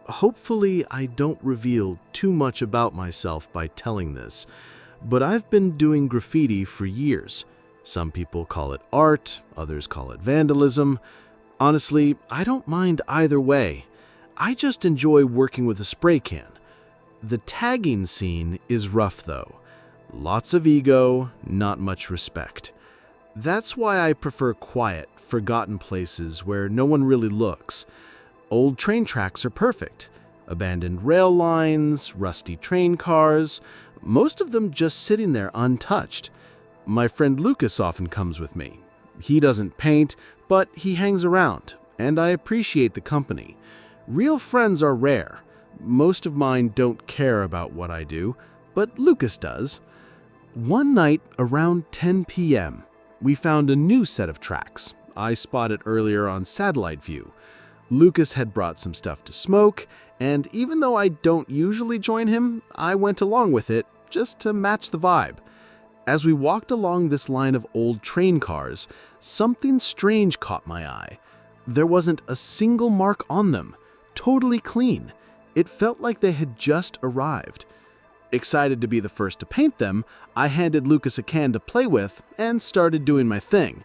Hopefully, I don't reveal too much about myself by telling this, but I've been doing graffiti for years. Some people call it art, others call it vandalism. Honestly, I don't mind either way. I just enjoy working with a spray can. The tagging scene is rough though. Lots of ego, not much respect. That's why I prefer quiet, forgotten places where no one really looks. Old train tracks are perfect. Abandoned rail lines, rusty train cars, most of them just sitting there untouched. My friend Lucas often comes with me. He doesn't paint, but he hangs around, and I appreciate the company. Real friends are rare. Most of mine don't care about what I do, but Lucas does. One night around 10 p.m., we found a new set of tracks I spotted earlier on satellite view. Lucas had brought some stuff to smoke, and even though I don't usually join him, I went along with it just to match the vibe. As we walked along this line of old train cars, something strange caught my eye. There wasn't a single mark on them, totally clean. It felt like they had just arrived. Excited to be the first to paint them, I handed Lucas a can to play with and started doing my thing.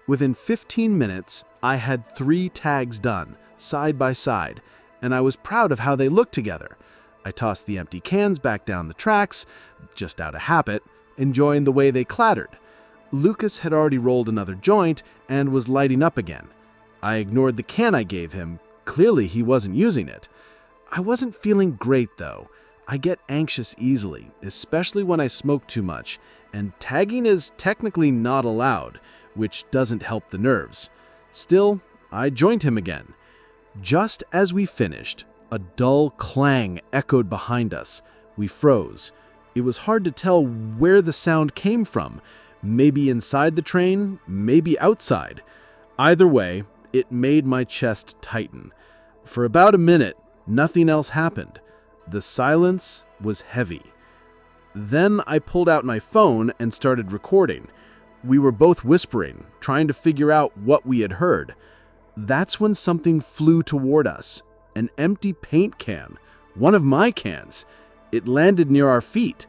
Within 15 minutes, I had 3 tags done, side by side, and I was proud of how they looked together. I tossed the empty cans back down the tracks, just out of habit, enjoying the way they clattered. Lucas had already rolled another joint and was lighting up again. I ignored the can I gave him. Clearly he wasn't using it. I wasn't feeling great though. I get anxious easily, especially when I smoke too much, and tagging is technically not allowed, which doesn't help the nerves. Still, I joined him again. Just as we finished, a dull clang echoed behind us. We froze. It was hard to tell where the sound came from. Maybe inside the train, maybe outside. Either way, it made my chest tighten. For about a minute, nothing else happened. The silence was heavy. Then I pulled out my phone and started recording. We were both whispering, trying to figure out what we had heard. That's when something flew toward us. An empty paint can. One of my cans. It landed near our feet.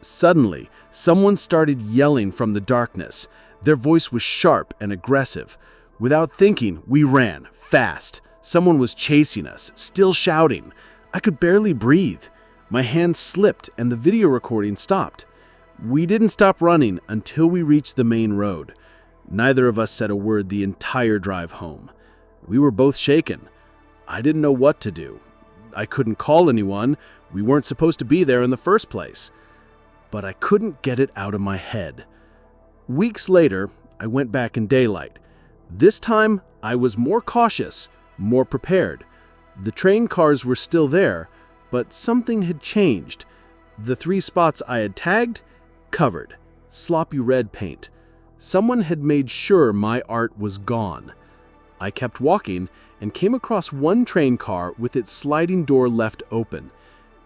Suddenly, someone started yelling from the darkness. Their voice was sharp and aggressive. Without thinking, we ran, fast. Someone was chasing us, still shouting. I could barely breathe. My hand slipped and the video recording stopped. We didn't stop running until we reached the main road. Neither of us said a word the entire drive home. We were both shaken. I didn't know what to do. I couldn't call anyone. We weren't supposed to be there in the first place. But I couldn't get it out of my head. Weeks later, I went back in daylight. This time, I was more cautious, more prepared. The train cars were still there, but something had changed. The 3 spots I had tagged, covered, sloppy red paint. Someone had made sure my art was gone. I kept walking and came across one train car with its sliding door left open.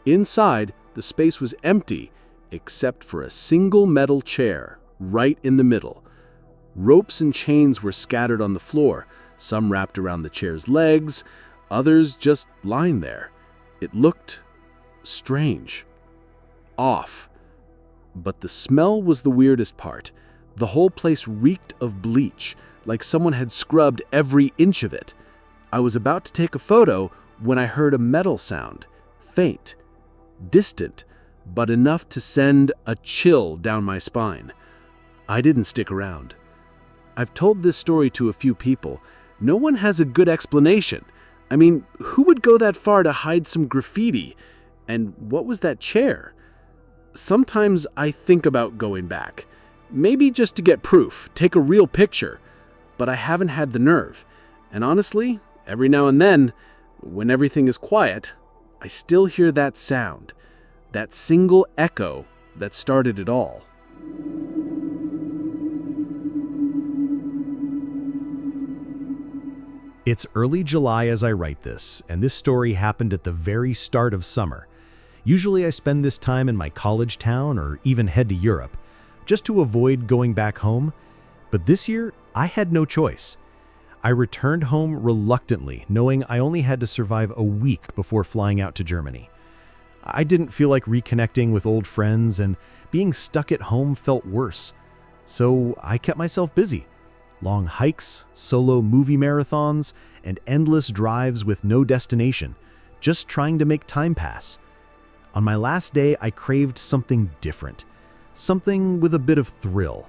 Inside, the space was empty, except for a single metal chair, right in the middle. Ropes and chains were scattered on the floor, some wrapped around the chair's legs, others just lying there. It looked strange, off. But the smell was the weirdest part. The whole place reeked of bleach, like someone had scrubbed every inch of it. I was about to take a photo when I heard a metal sound, faint, distant, but enough to send a chill down my spine. I didn't stick around. I've told this story to a few people. No one has a good explanation. I mean, who would go that far to hide some graffiti? And what was that chair? Sometimes I think about going back. Maybe just to get proof, take a real picture. But I haven't had the nerve. And honestly, every now and then, when everything is quiet, I still hear that sound. That single echo that started it all. It's early July as I write this, and this story happened at the very start of summer. Usually I spend this time in my college town or even head to Europe, just to avoid going back home. But this year, I had no choice. I returned home reluctantly, knowing I only had to survive a week before flying out to Germany. I didn't feel like reconnecting with old friends, and being stuck at home felt worse. So I kept myself busy. Long hikes, solo movie marathons, and endless drives with no destination, just trying to make time pass. On my last day, I craved something different, something with a bit of thrill.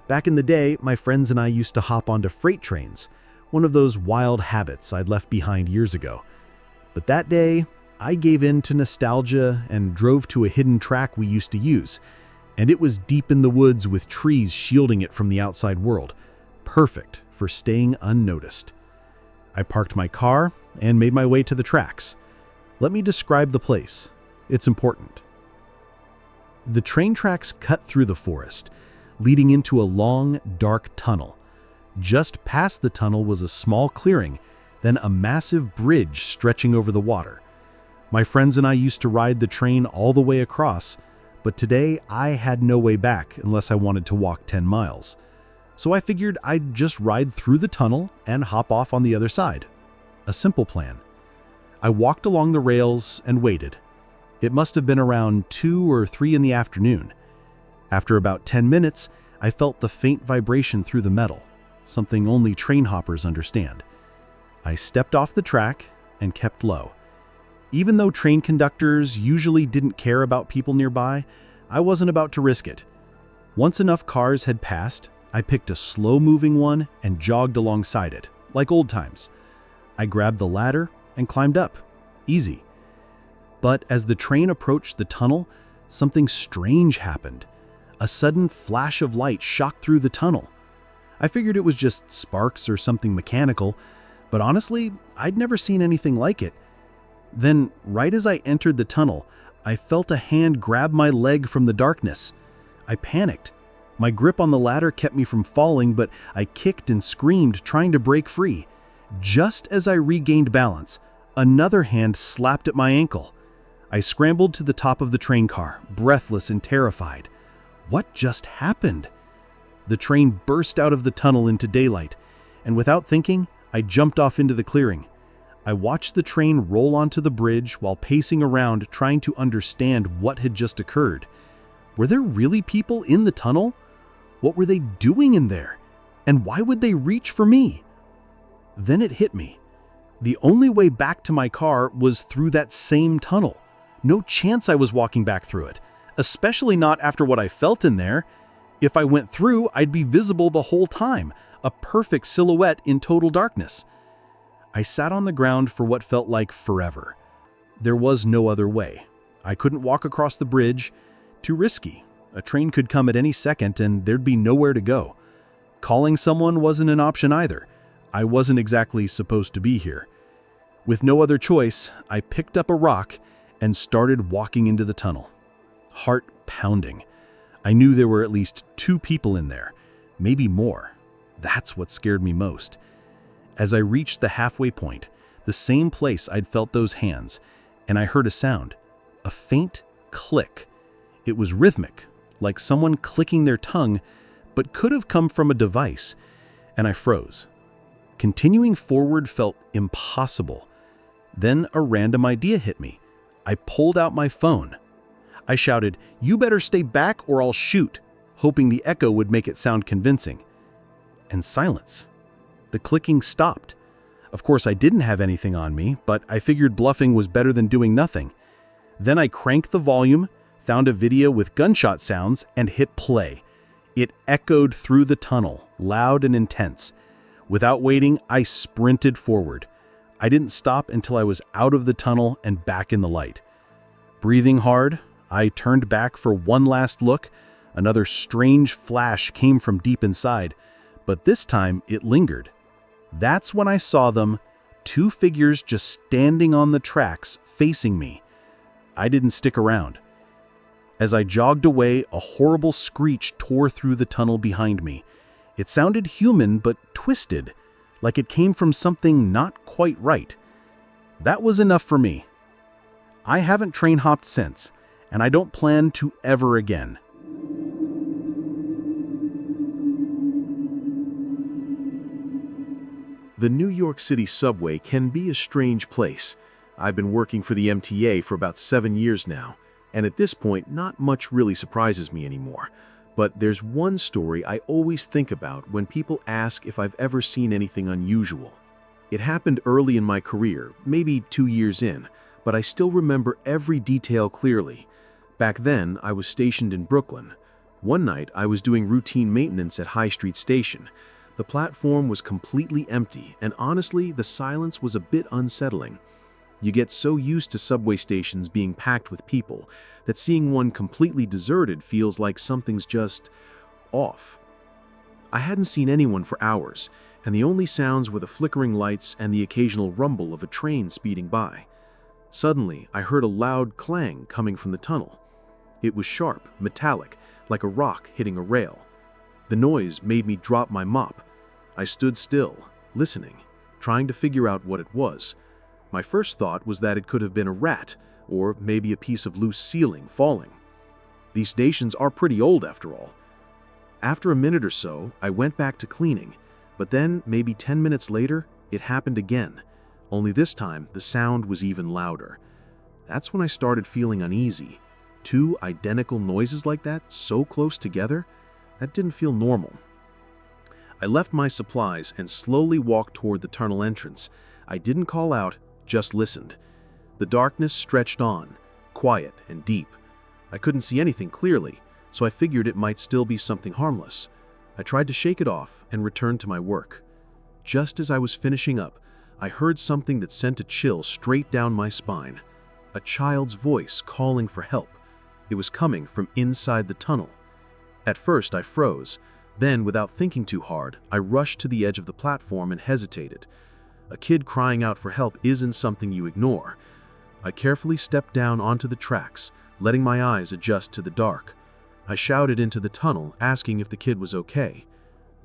Back in the day, my friends and I used to hop onto freight trains, one of those wild habits I'd left behind years ago. But that day, I gave in to nostalgia and drove to a hidden track we used to use, and it was deep in the woods with trees shielding it from the outside world, perfect for staying unnoticed. I parked my car and made my way to the tracks. Let me describe the place. It's important. The train tracks cut through the forest, leading into a long, dark tunnel. Just past the tunnel was a small clearing, then a massive bridge stretching over the water. My friends and I used to ride the train all the way across, but today I had no way back unless I wanted to walk 10 miles. So I figured I'd just ride through the tunnel and hop off on the other side. A simple plan. I walked along the rails and waited. It must have been around 2 or 3 in the afternoon. After about 10 minutes, I felt the faint vibration through the metal, something only train hoppers understand. I stepped off the track and kept low. Even though train conductors usually didn't care about people nearby, I wasn't about to risk it. Once enough cars had passed, I picked a slow-moving one and jogged alongside it, like old times. I grabbed the ladder and climbed up. Easy. But as the train approached the tunnel, something strange happened. A sudden flash of light shot through the tunnel. I figured it was just sparks or something mechanical, but honestly, I'd never seen anything like it. Then, right as I entered the tunnel, I felt a hand grab my leg from the darkness. I panicked. My grip on the ladder kept me from falling, but I kicked and screamed, trying to break free. Just as I regained balance, another hand slapped at my ankle. I scrambled to the top of the train car, breathless and terrified. What just happened? The train burst out of the tunnel into daylight, and without thinking, I jumped off into the clearing. I watched the train roll onto the bridge while pacing around trying to understand what had just occurred. Were there really people in the tunnel? What were they doing in there? And why would they reach for me? Then it hit me. The only way back to my car was through that same tunnel. No chance I was walking back through it, especially not after what I felt in there. If I went through, I'd be visible the whole time, a perfect silhouette in total darkness. I sat on the ground for what felt like forever. There was no other way. I couldn't walk across the bridge. Too risky. A train could come at any second and there'd be nowhere to go. Calling someone wasn't an option either. I wasn't exactly supposed to be here. With no other choice, I picked up a rock and started walking into the tunnel. Heart pounding. I knew there were at least 2 people in there, maybe more. That's what scared me most. As I reached the halfway point, the same place I'd felt those hands, and I heard a sound, a faint click. It was rhythmic, like someone clicking their tongue, but could have come from a device, and I froze. Continuing forward felt impossible. Then a random idea hit me. I pulled out my phone. I shouted, "You better stay back or I'll shoot," hoping the echo would make it sound convincing. And silence. The clicking stopped. Of course, I didn't have anything on me, but I figured bluffing was better than doing nothing. Then I cranked the volume, found a video with gunshot sounds, and hit play. It echoed through the tunnel, loud and intense. Without waiting, I sprinted forward. I didn't stop until I was out of the tunnel and back in the light. Breathing hard, I turned back for one last look. Another strange flash came from deep inside, but this time it lingered. That's when I saw them, 2 figures just standing on the tracks facing me. I didn't stick around. As I jogged away, a horrible screech tore through the tunnel behind me. It sounded human but twisted, like it came from something not quite right. That was enough for me. I haven't train hopped since, and I don't plan to ever again. The New York City subway can be a strange place. I've been working for the MTA for about 7 years now, and at this point, not much really surprises me anymore. But there's one story I always think about when people ask if I've ever seen anything unusual. It happened early in my career, maybe 2 years in, but I still remember every detail clearly. Back then, I was stationed in Brooklyn. One night, I was doing routine maintenance at High Street Station. The platform was completely empty, and honestly, the silence was a bit unsettling. You get so used to subway stations being packed with people that seeing one completely deserted feels like something's just off. I hadn't seen anyone for hours, and the only sounds were the flickering lights and the occasional rumble of a train speeding by. Suddenly, I heard a loud clang coming from the tunnel. It was sharp, metallic, like a rock hitting a rail. The noise made me drop my mop. I stood still, listening, trying to figure out what it was. My first thought was that it could have been a rat, or maybe a piece of loose ceiling falling. These stations are pretty old after all. After a minute or so, I went back to cleaning, but then, maybe 10 minutes later, it happened again. Only this time, the sound was even louder. That's when I started feeling uneasy. 2 identical noises like that, so close together? That didn't feel normal. I left my supplies and slowly walked toward the tunnel entrance. I didn't call out, just listened. The darkness stretched on, quiet and deep. I couldn't see anything clearly, so I figured it might still be something harmless. I tried to shake it off and returned to my work. Just as I was finishing up, I heard something that sent a chill straight down my spine. A child's voice calling for help. It was coming from inside the tunnel. At first, I froze. Then, without thinking too hard, I rushed to the edge of the platform and hesitated. A kid crying out for help isn't something you ignore. I carefully stepped down onto the tracks, letting my eyes adjust to the dark. I shouted into the tunnel, asking if the kid was okay.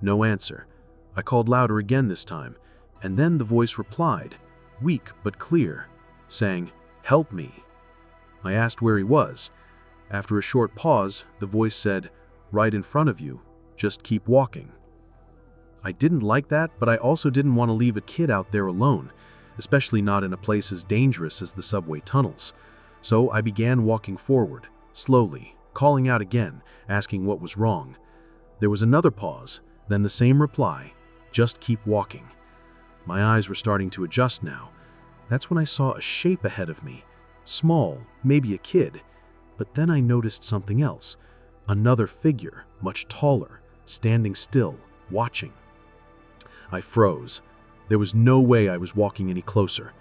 No answer. I called louder again this time, and then the voice replied, weak but clear, saying, "Help me." I asked where he was. After a short pause, the voice said, "Right in front of you. Just keep walking." I didn't like that, but I also didn't want to leave a kid out there alone, especially not in a place as dangerous as the subway tunnels. So I began walking forward, slowly, calling out again, asking what was wrong. There was another pause, then the same reply, "Just keep walking." My eyes were starting to adjust now. That's when I saw a shape ahead of me, small, maybe a kid. But then I noticed something else, another figure, much taller, standing still, watching. I froze. There was no way I was walking any closer.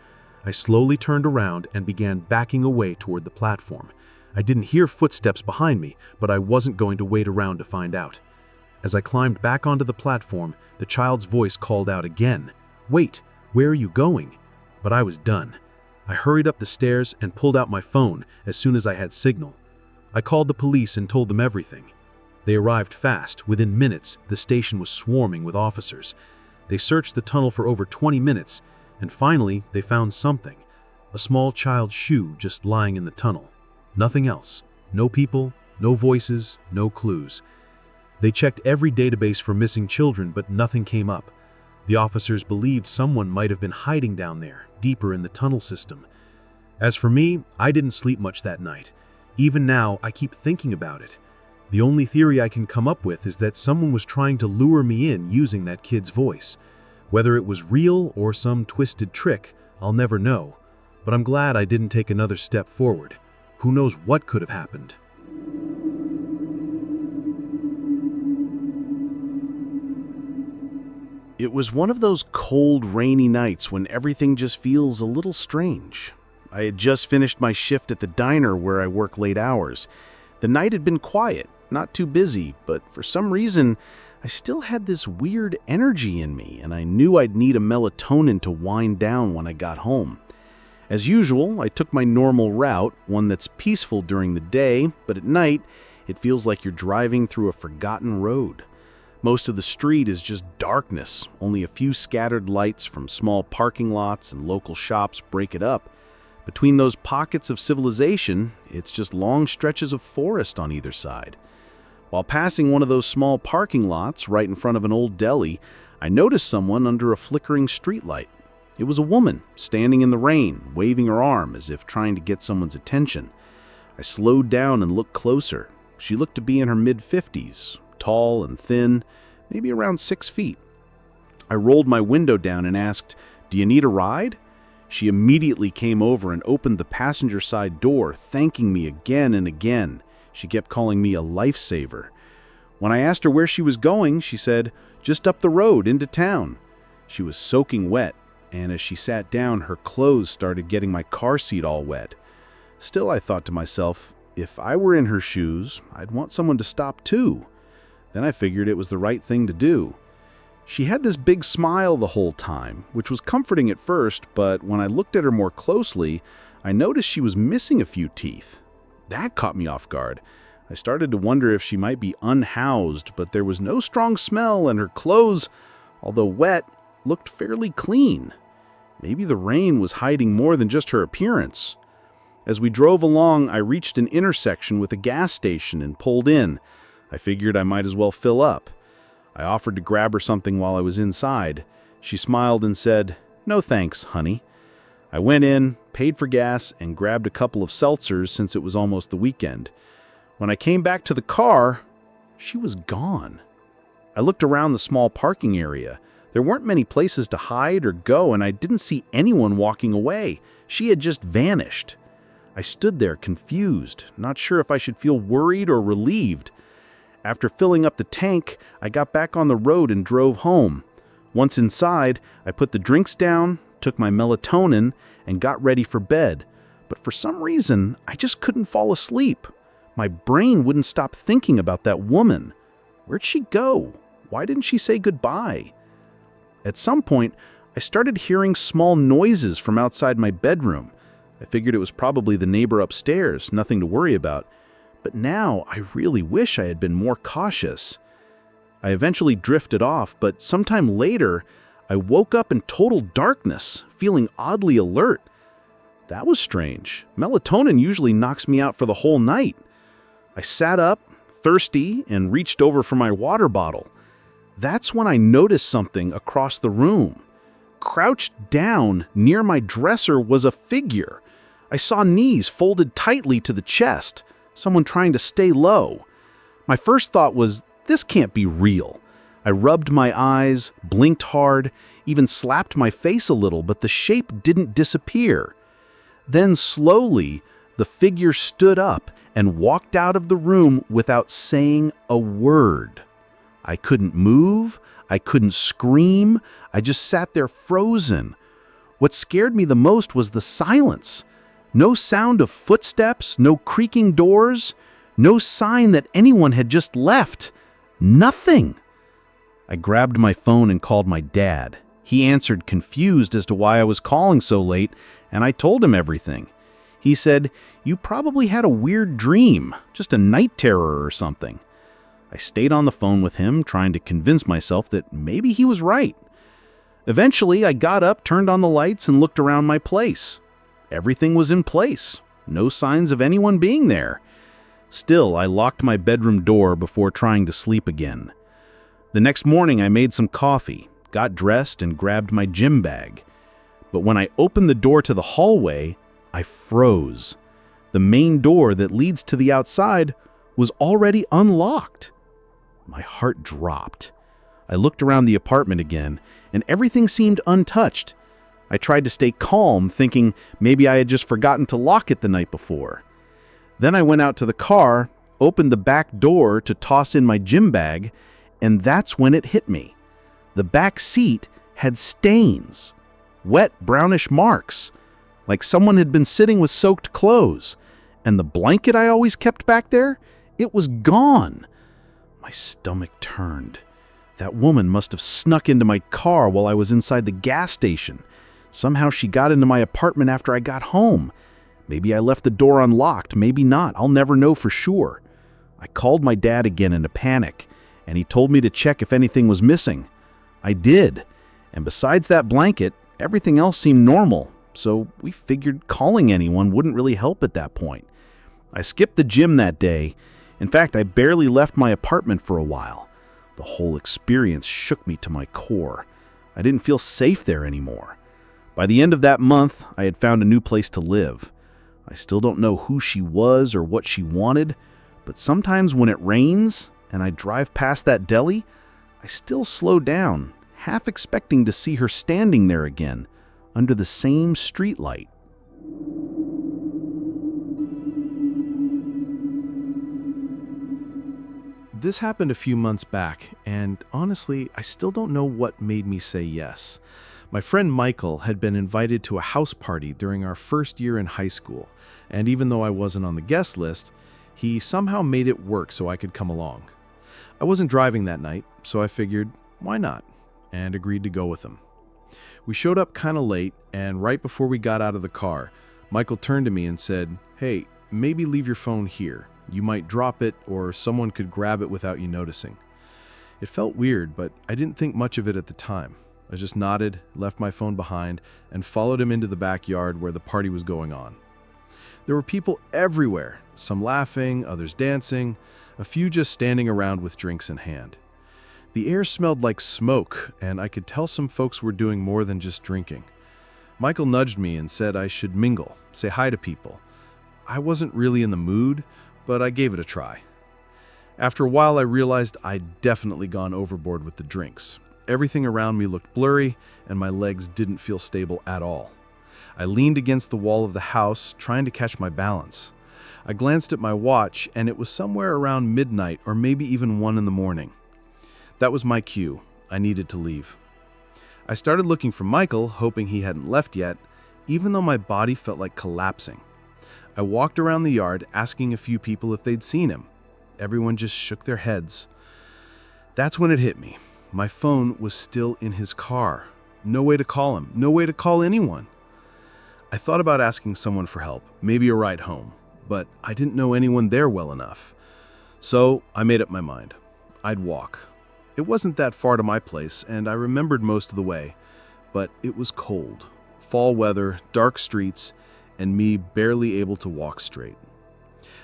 I slowly turned around and began backing away toward the platform. I didn't hear footsteps behind me, but I wasn't going to wait around to find out. As I climbed back onto the platform, the child's voice called out again, "Wait, where are you going?" But I was done. I hurried up the stairs and pulled out my phone as soon as I had signal. I called the police and told them everything. They arrived fast. Within minutes, the station was swarming with officers. They searched the tunnel for over 20 minutes, and finally, they found something. A small child's shoe just lying in the tunnel. Nothing else. No people, no voices, no clues. They checked every database for missing children, but nothing came up. The officers believed someone might have been hiding down there, deeper in the tunnel system. As for me, I didn't sleep much that night. Even now, I keep thinking about it. The only theory I can come up with is that someone was trying to lure me in using that kid's voice. Whether it was real or some twisted trick, I'll never know. But I'm glad I didn't take another step forward. Who knows what could have happened? It was one of those cold, rainy nights when everything just feels a little strange. I had just finished my shift at the diner where I work late hours. The night had been quiet, not too busy, but for some reason, I still had this weird energy in me, and I knew I'd need a melatonin to wind down when I got home. As usual, I took my normal route, one that's peaceful during the day, but at night, it feels like you're driving through a forgotten road. Most of the street is just darkness. Only a few scattered lights from small parking lots and local shops break it up. Between those pockets of civilization, it's just long stretches of forest on either side. While passing one of those small parking lots right in front of an old deli, I noticed someone under a flickering streetlight. It was a woman, standing in the rain, waving her arm as if trying to get someone's attention. I slowed down and looked closer. She looked to be in her mid-50s, tall and thin, maybe around 6 feet. I rolled my window down and asked, "Do you need a ride?" She immediately came over and opened the passenger side door, thanking me again and again. She kept calling me a lifesaver. When I asked her where she was going, she said, "Just up the road into town." She was soaking wet, and as she sat down, her clothes started getting my car seat all wet. Still, I thought to myself, if I were in her shoes, I'd want someone to stop too. Then I figured it was the right thing to do. She had this big smile the whole time, which was comforting at first, but when I looked at her more closely, I noticed she was missing a few teeth. That caught me off guard. I started to wonder if she might be unhoused, but there was no strong smell, and her clothes, although wet, looked fairly clean. Maybe the rain was hiding more than just her appearance. As we drove along, I reached an intersection with a gas station and pulled in. I figured I might as well fill up. I offered to grab her something while I was inside. She smiled and said, "No thanks, honey." I went in, paid for gas, and grabbed a couple of seltzers since it was almost the weekend. When I came back to the car, she was gone. I looked around the small parking area. There weren't many places to hide or go, and I didn't see anyone walking away. She had just vanished. I stood there confused, not sure if I should feel worried or relieved. After filling up the tank, I got back on the road and drove home. Once inside, I put the drinks down, took my melatonin, and got ready for bed. But for some reason, I just couldn't fall asleep. My brain wouldn't stop thinking about that woman. Where'd she go? Why didn't she say goodbye? At some point, I started hearing small noises from outside my bedroom. I figured it was probably the neighbor upstairs, nothing to worry about. But now I really wish I had been more cautious. I eventually drifted off, but sometime later, I woke up in total darkness, feeling oddly alert. That was strange. Melatonin usually knocks me out for the whole night. I sat up, thirsty, and reached over for my water bottle. That's when I noticed something across the room. Crouched down near my dresser was a figure. I saw knees folded tightly to the chest, someone trying to stay low. My first thought was, this can't be real. I rubbed my eyes, blinked hard, even slapped my face a little, but the shape didn't disappear. Then slowly, the figure stood up and walked out of the room without saying a word. I couldn't move, I couldn't scream, I just sat there frozen. What scared me the most was the silence. No sound of footsteps, no creaking doors, no sign that anyone had just left. Nothing. I grabbed my phone and called my dad. He answered, confused as to why I was calling so late, and I told him everything. He said, "You probably had a weird dream, just a night terror or something." I stayed on the phone with him, trying to convince myself that maybe he was right. Eventually, I got up, turned on the lights, and looked around my place. Everything was in place. No signs of anyone being there. Still, I locked my bedroom door before trying to sleep again. The next morning, I made some coffee, got dressed, and grabbed my gym bag. But when I opened the door to the hallway, I froze. The main door that leads to the outside was already unlocked. My heart dropped. I looked around the apartment again, and everything seemed untouched. I tried to stay calm, thinking maybe I had just forgotten to lock it the night before. Then I went out to the car, opened the back door to toss in my gym bag, and that's when it hit me. The back seat had stains, wet brownish marks, like someone had been sitting with soaked clothes. And the blanket I always kept back there, it was gone. My stomach turned. That woman must have snuck into my car while I was inside the gas station. Somehow she got into my apartment after I got home. Maybe I left the door unlocked, maybe not. I'll never know for sure. I called my dad again in a panic, and he told me to check if anything was missing. I did, and besides that blanket, everything else seemed normal, so we figured calling anyone wouldn't really help at that point. I skipped the gym that day. In fact, I barely left my apartment for a while. The whole experience shook me to my core. I didn't feel safe there anymore. By the end of that month, I had found a new place to live. I still don't know who she was or what she wanted, but sometimes when it rains and I drive past that deli, I still slow down, half expecting to see her standing there again, under the same streetlight. This happened a few months back, and honestly, I still don't know what made me say yes. My friend Michael had been invited to a house party during our first year in high school, and even though I wasn't on the guest list, he somehow made it work so I could come along. I wasn't driving that night, so I figured, why not? And agreed to go with him. We showed up kind of late, and right before we got out of the car, Michael turned to me and said, "Hey, maybe leave your phone here. You might drop it, or someone could grab it without you noticing." It felt weird, but I didn't think much of it at the time. I just nodded, left my phone behind, and followed him into the backyard where the party was going on. There were people everywhere, some laughing, others dancing, a few just standing around with drinks in hand. The air smelled like smoke, and I could tell some folks were doing more than just drinking. Michael nudged me and said I should mingle, say hi to people. I wasn't really in the mood, but I gave it a try. After a while, I realized I'd definitely gone overboard with the drinks. Everything around me looked blurry, and my legs didn't feel stable at all. I leaned against the wall of the house, trying to catch my balance. I glanced at my watch, and it was somewhere around midnight or maybe even 1 in the morning. That was my cue. I needed to leave. I started looking for Michael, hoping he hadn't left yet, even though my body felt like collapsing. I walked around the yard, asking a few people if they'd seen him. Everyone just shook their heads. That's when it hit me. My phone was still in his car. No way to call him. No way to call anyone. I thought about asking someone for help, maybe a ride home, but I didn't know anyone there well enough. So I made up my mind. I'd walk. It wasn't that far to my place, and I remembered most of the way, but it was cold. Fall weather, dark streets, and me barely able to walk straight.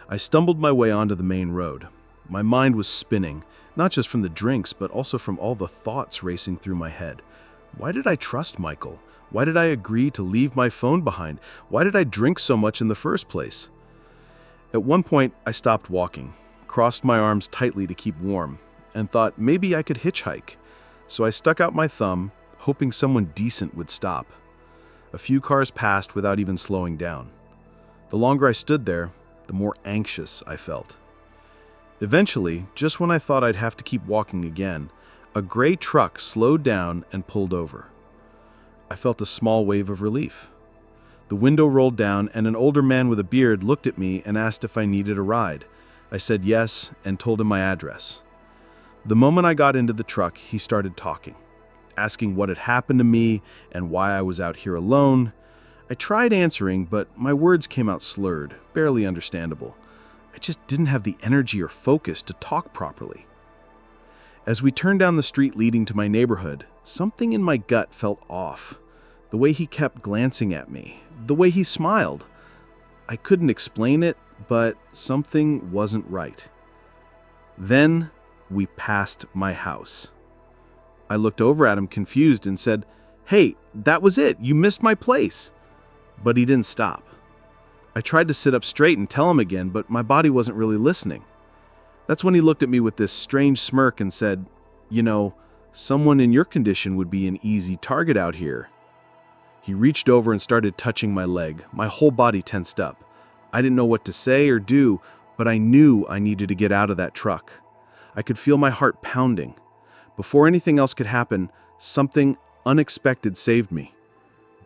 I stumbled my way onto the main road. My mind was spinning, not just from the drinks, but also from all the thoughts racing through my head. Why did I trust Michael? Why did I agree to leave my phone behind? Why did I drink so much in the first place? At one point, I stopped walking, crossed my arms tightly to keep warm, and thought maybe I could hitchhike. So I stuck out my thumb, hoping someone decent would stop. A few cars passed without even slowing down. The longer I stood there, the more anxious I felt. Eventually, just when I thought I'd have to keep walking again, a gray truck slowed down and pulled over. I felt a small wave of relief. The window rolled down, and an older man with a beard looked at me and asked if I needed a ride. I said yes and told him my address. The moment I got into the truck, he started talking, asking what had happened to me and why I was out here alone. I tried answering, but my words came out slurred, barely understandable. I just didn't have the energy or focus to talk properly. As we turned down the street leading to my neighborhood, something in my gut felt off. The way he kept glancing at me, the way he smiled. I couldn't explain it, but something wasn't right. Then we passed my house. I looked over at him confused and said, "Hey, that was it. You missed my place." But he didn't stop. I tried to sit up straight and tell him again, but my body wasn't really listening. That's when he looked at me with this strange smirk and said, "You know, someone in your condition would be an easy target out here." He reached over and started touching my leg. My whole body tensed up. I didn't know what to say or do, but I knew I needed to get out of that truck. I could feel my heart pounding. Before anything else could happen, something unexpected saved me.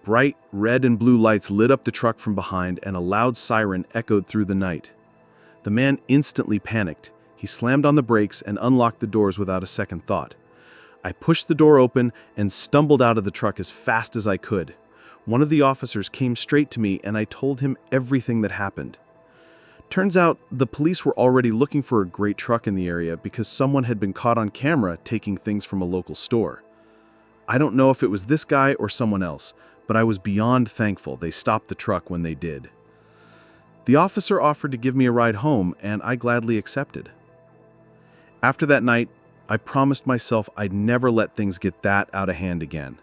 Bright red and blue lights lit up the truck from behind, and a loud siren echoed through the night. The man instantly panicked. He slammed on the brakes and unlocked the doors without a second thought. I pushed the door open and stumbled out of the truck as fast as I could. One of the officers came straight to me, and I told him everything that happened. Turns out the police were already looking for a great truck in the area because someone had been caught on camera taking things from a local store. I don't know if it was this guy or someone else, but I was beyond thankful they stopped the truck when they did. The officer offered to give me a ride home, and I gladly accepted. After that night, I promised myself I'd never let things get that out of hand again.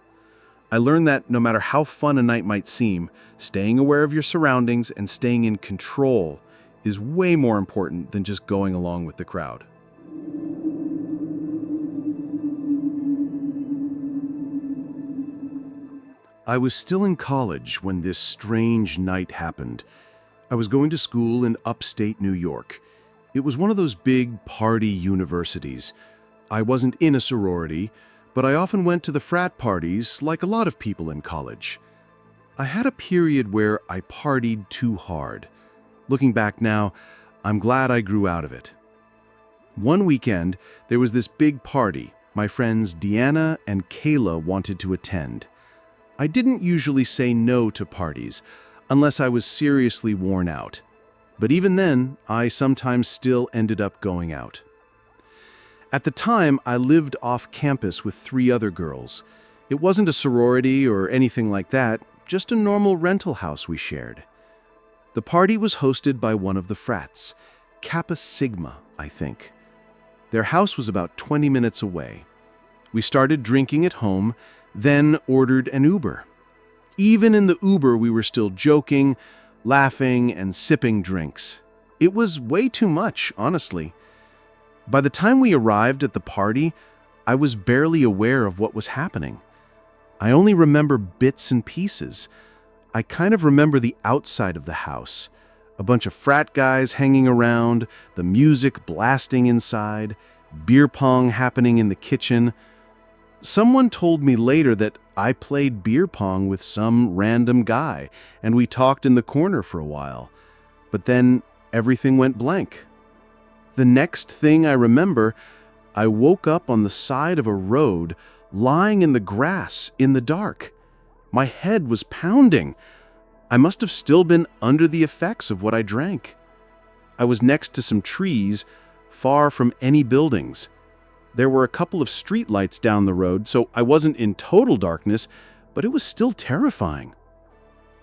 I learned that no matter how fun a night might seem, staying aware of your surroundings and staying in control is way more important than just going along with the crowd. I was still in college when this strange night happened. I was going to school in upstate New York. It was one of those big party universities. I wasn't in a sorority, but I often went to the frat parties like a lot of people in college. I had a period where I partied too hard. Looking back now, I'm glad I grew out of it. One weekend, there was this big party my friends Deanna and Kayla wanted to attend. I didn't usually say no to parties unless I was seriously worn out. But even then, I sometimes still ended up going out. At the time, I lived off campus with 3 other girls. It wasn't a sorority or anything like that, just a normal rental house we shared. The party was hosted by one of the frats, Kappa Sigma, I think. Their house was about 20 minutes away. We started drinking at home, then ordered an Uber. Even in the Uber, we were still joking, laughing, and sipping drinks. It was way too much, honestly. By the time we arrived at the party, I was barely aware of what was happening. I only remember bits and pieces. I kind of remember the outside of the house. A bunch of frat guys hanging around, the music blasting inside, beer pong happening in the kitchen. Someone told me later that I played beer pong with some random guy, and we talked in the corner for a while. But then everything went blank. The next thing I remember, I woke up on the side of a road, lying in the grass in the dark. My head was pounding. I must have still been under the effects of what I drank. I was next to some trees, far from any buildings. There were a couple of street lights down the road, so I wasn't in total darkness, but it was still terrifying.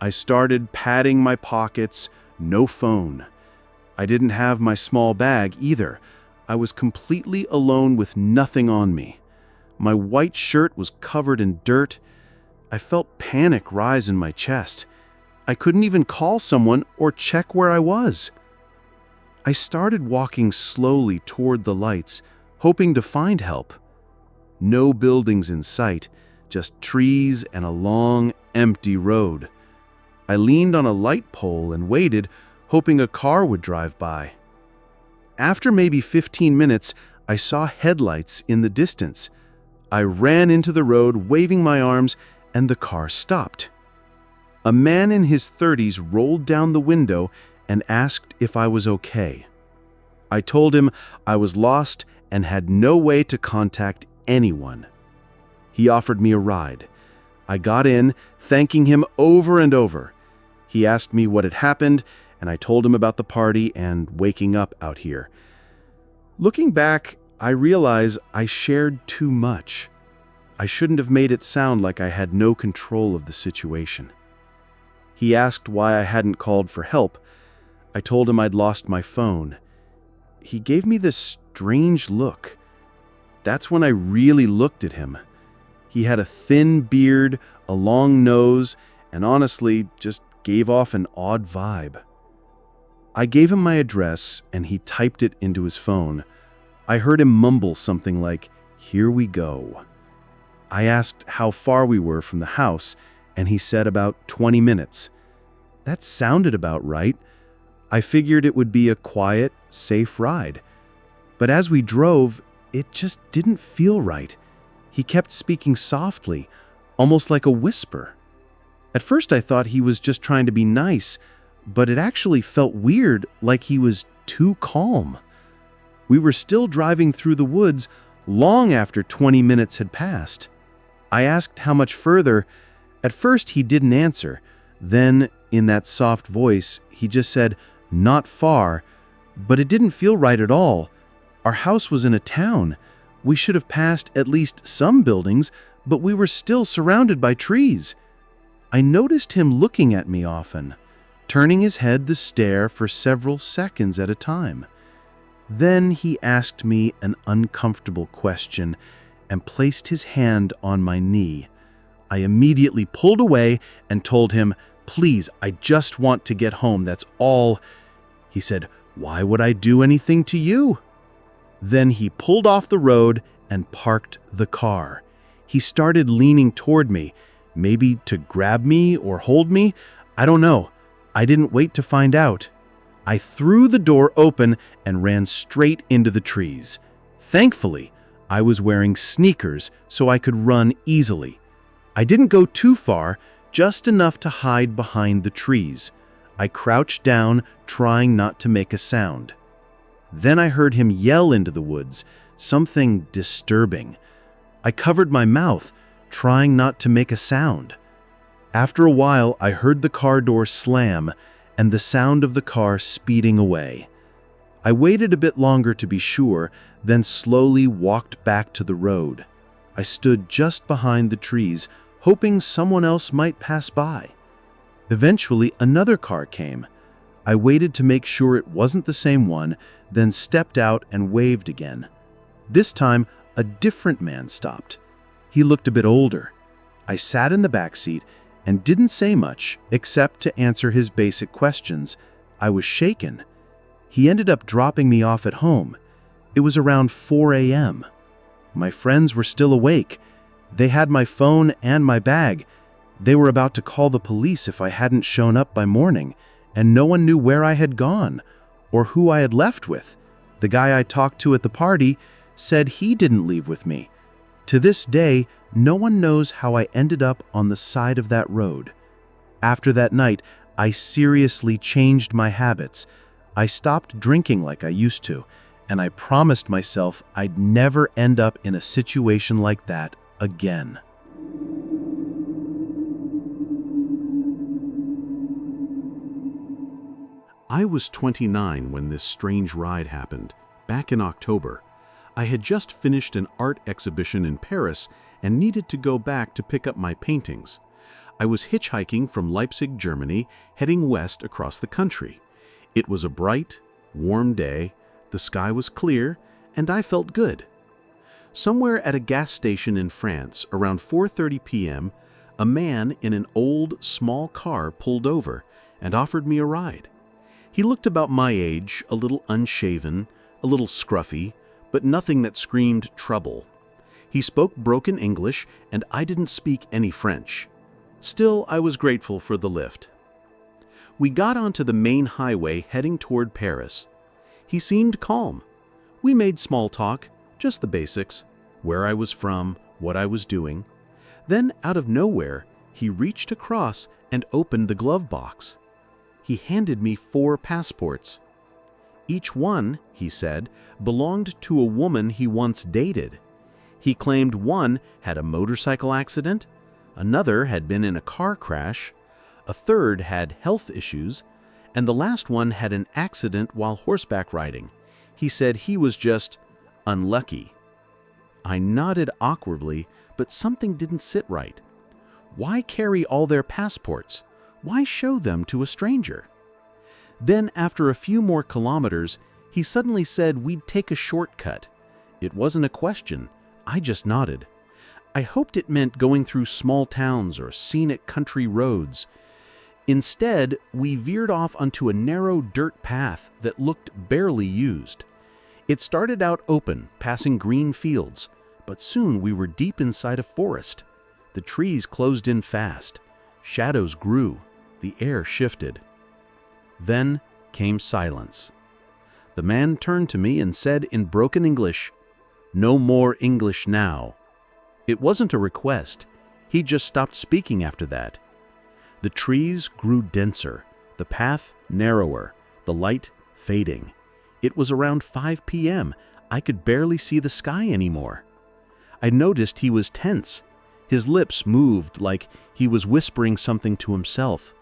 I started patting my pockets, no phone. I didn't have my small bag either. I was completely alone with nothing on me. My white shirt was covered in dirt. I felt panic rise in my chest. I couldn't even call someone or check where I was. I started walking slowly toward the lights, hoping to find help. No buildings in sight, just trees and a long, empty road. I leaned on a light pole and waited, hoping a car would drive by. After maybe 15 minutes, I saw headlights in the distance. I ran into the road, waving my arms, and the car stopped. A man in his 30s rolled down the window and asked if I was okay. I told him I was lost and had no way to contact anyone. He offered me a ride. I got in, thanking him over and over. He asked me what had happened, and I told him about the party and waking up out here. Looking back, I realize I shared too much. I shouldn't have made it sound like I had no control of the situation. He asked why I hadn't called for help. I told him I'd lost my phone. He gave me this strange look. That's when I really looked at him. He had a thin beard, a long nose, and honestly, just gave off an odd vibe. I gave him my address, and he typed it into his phone. I heard him mumble something like, "Here we go." I asked how far we were from the house, and he said about 20 minutes. That sounded about right. I figured it would be a quiet, safe ride. But as we drove, it just didn't feel right. He kept speaking softly, almost like a whisper. At first I thought he was just trying to be nice, but it actually felt weird, like he was too calm. We were still driving through the woods long after 20 minutes had passed. I asked how much further. At first he didn't answer. Then, in that soft voice, he just said, "Not far," but it didn't feel right at all. Our house was in a town. We should have passed at least some buildings, but we were still surrounded by trees. I noticed him looking at me often, turning his head to stare for several seconds at a time. Then he asked me an uncomfortable question and placed his hand on my knee. I immediately pulled away and told him, "Please, I just want to get home, that's all." He said, "Why would I do anything to you?" Then he pulled off the road and parked the car. He started leaning toward me, maybe to grab me or hold me. I don't know. I didn't wait to find out. I threw the door open and ran straight into the trees. Thankfully, I was wearing sneakers so I could run easily. I didn't go too far, just enough to hide behind the trees. I crouched down, trying not to make a sound. Then I heard him yell into the woods, something disturbing. I covered my mouth, trying not to make a sound. After a while, I heard the car door slam and the sound of the car speeding away. I waited a bit longer to be sure, then slowly walked back to the road. I stood just behind the trees, hoping someone else might pass by. Eventually, another car came. I waited to make sure it wasn't the same one, then stepped out and waved again. This time, a different man stopped. He looked a bit older. I sat in the back seat and didn't say much except to answer his basic questions. I was shaken. He ended up dropping me off at home. It was around 4 a.m. My friends were still awake. They had my phone and my bag. They were about to call the police if I hadn't shown up by morning, and no one knew where I had gone or who I had left with. The guy I talked to at the party said he didn't leave with me. To this day, no one knows how I ended up on the side of that road. After that night, I seriously changed my habits. I stopped drinking like I used to, and I promised myself I'd never end up in a situation like that again. I was 29 when this strange ride happened, back in October. I had just finished an art exhibition in Paris and needed to go back to pick up my paintings. I was hitchhiking from Leipzig, Germany, heading west across the country. It was a bright, warm day, the sky was clear, and I felt good. Somewhere at a gas station in France, around 4:30 p.m., a man in an old, small car pulled over and offered me a ride. He looked about my age, a little unshaven, a little scruffy, but nothing that screamed trouble. He spoke broken English, and I didn't speak any French. Still, I was grateful for the lift. We got onto the main highway heading toward Paris. He seemed calm. We made small talk, just the basics, where I was from, what I was doing. Then, out of nowhere, he reached across and opened the glove box. He handed me 4 passports. Each one, he said, belonged to a woman he once dated. He claimed one had a motorcycle accident, another had been in a car crash, a third had health issues, and the last one had an accident while horseback riding. He said he was just unlucky. I nodded awkwardly, but something didn't sit right. Why carry all their passports? Why show them to a stranger? Then, after a few more kilometers, he suddenly said we'd take a shortcut. It wasn't a question. I just nodded. I hoped it meant going through small towns or scenic country roads. Instead, we veered off onto a narrow dirt path that looked barely used. It started out open, passing green fields, but soon we were deep inside a forest. The trees closed in fast. Shadows grew. The air shifted. Then came silence. The man turned to me and said in broken English, "No more English now." It wasn't a request. He just stopped speaking after that. The trees grew denser, the path narrower, the light fading. It was around 5 p.m. I could barely see the sky anymore. I noticed he was tense. His lips moved like he was whispering something to himself.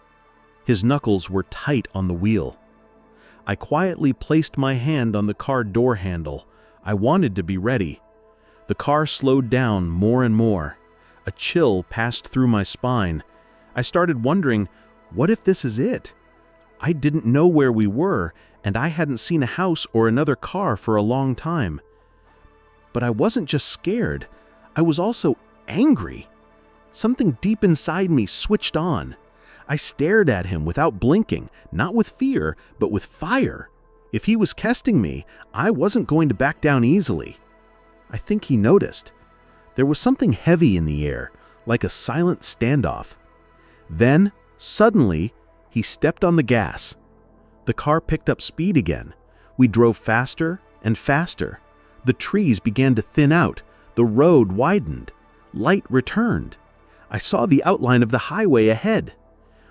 His knuckles were tight on the wheel. I quietly placed my hand on the car door handle. I wanted to be ready. The car slowed down more and more. A chill passed through my spine. I started wondering, what if this is it? I didn't know where we were, and I hadn't seen a house or another car for a long time. But I wasn't just scared. I was also angry. Something deep inside me switched on. I stared at him without blinking, not with fear, but with fire. If he was testing me, I wasn't going to back down easily. I think he noticed. There was something heavy in the air, like a silent standoff. Then, suddenly, he stepped on the gas. The car picked up speed again. We drove faster and faster. The trees began to thin out. The road widened. Light returned. I saw the outline of the highway ahead.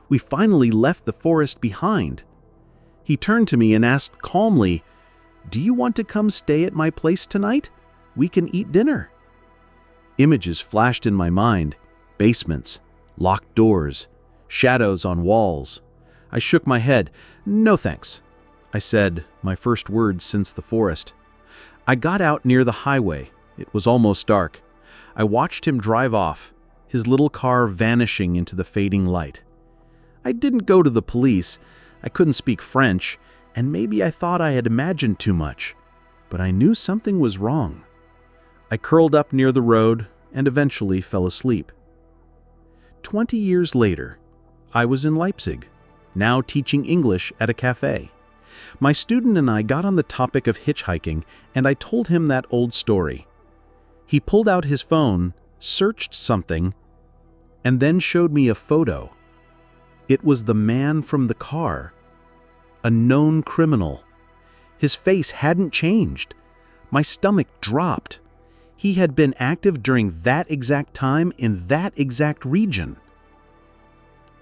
We finally left the forest behind. He turned to me and asked calmly, "Do you want to come stay at my place tonight? We can eat dinner." Images flashed in my mind. Basements, locked doors, shadows on walls. I shook my head. "No thanks," I said, my first words since the forest. I got out near the highway. It was almost dark. I watched him drive off, his little car vanishing into the fading light. I didn't go to the police. I couldn't speak French, and maybe I thought I had imagined too much. But I knew something was wrong. I curled up near the road and eventually fell asleep. 20 years later, I was in Leipzig, now teaching English at a cafe. My student and I got on the topic of hitchhiking, and I told him that old story. He pulled out his phone, searched something, and then showed me a photo. It was the man from the car, a known criminal. His face hadn't changed. My stomach dropped. He had been active during that exact time in that exact region.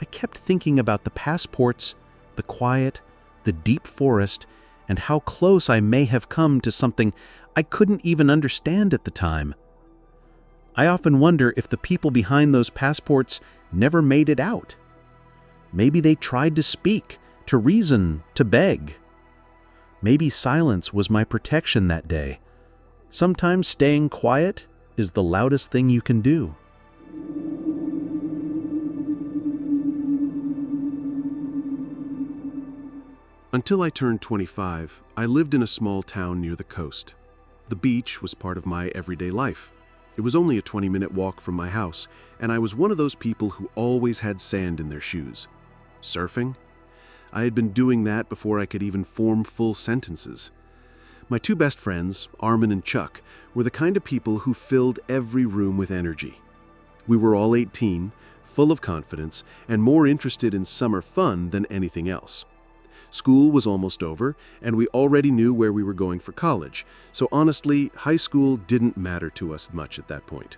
I kept thinking about the passports, the quiet, the deep forest, and how close I may have come to something I couldn't even understand at the time. I often wonder if the people behind those passports never made it out. Maybe they tried to speak, to reason, to beg. Maybe silence was my protection that day. Sometimes staying quiet is the loudest thing you can do. Until I turned 25, I lived in a small town near the coast. The beach was part of my everyday life. It was only a 20-minute walk from my house, and I was one of those people who always had sand in their shoes. Surfing? I had been doing that before I could even form full sentences. My two best friends, Armin and Chuck, were the kind of people who filled every room with energy. We were all 18, full of confidence, and more interested in summer fun than anything else. School was almost over, and we already knew where we were going for college, so honestly, high school didn't matter to us much at that point.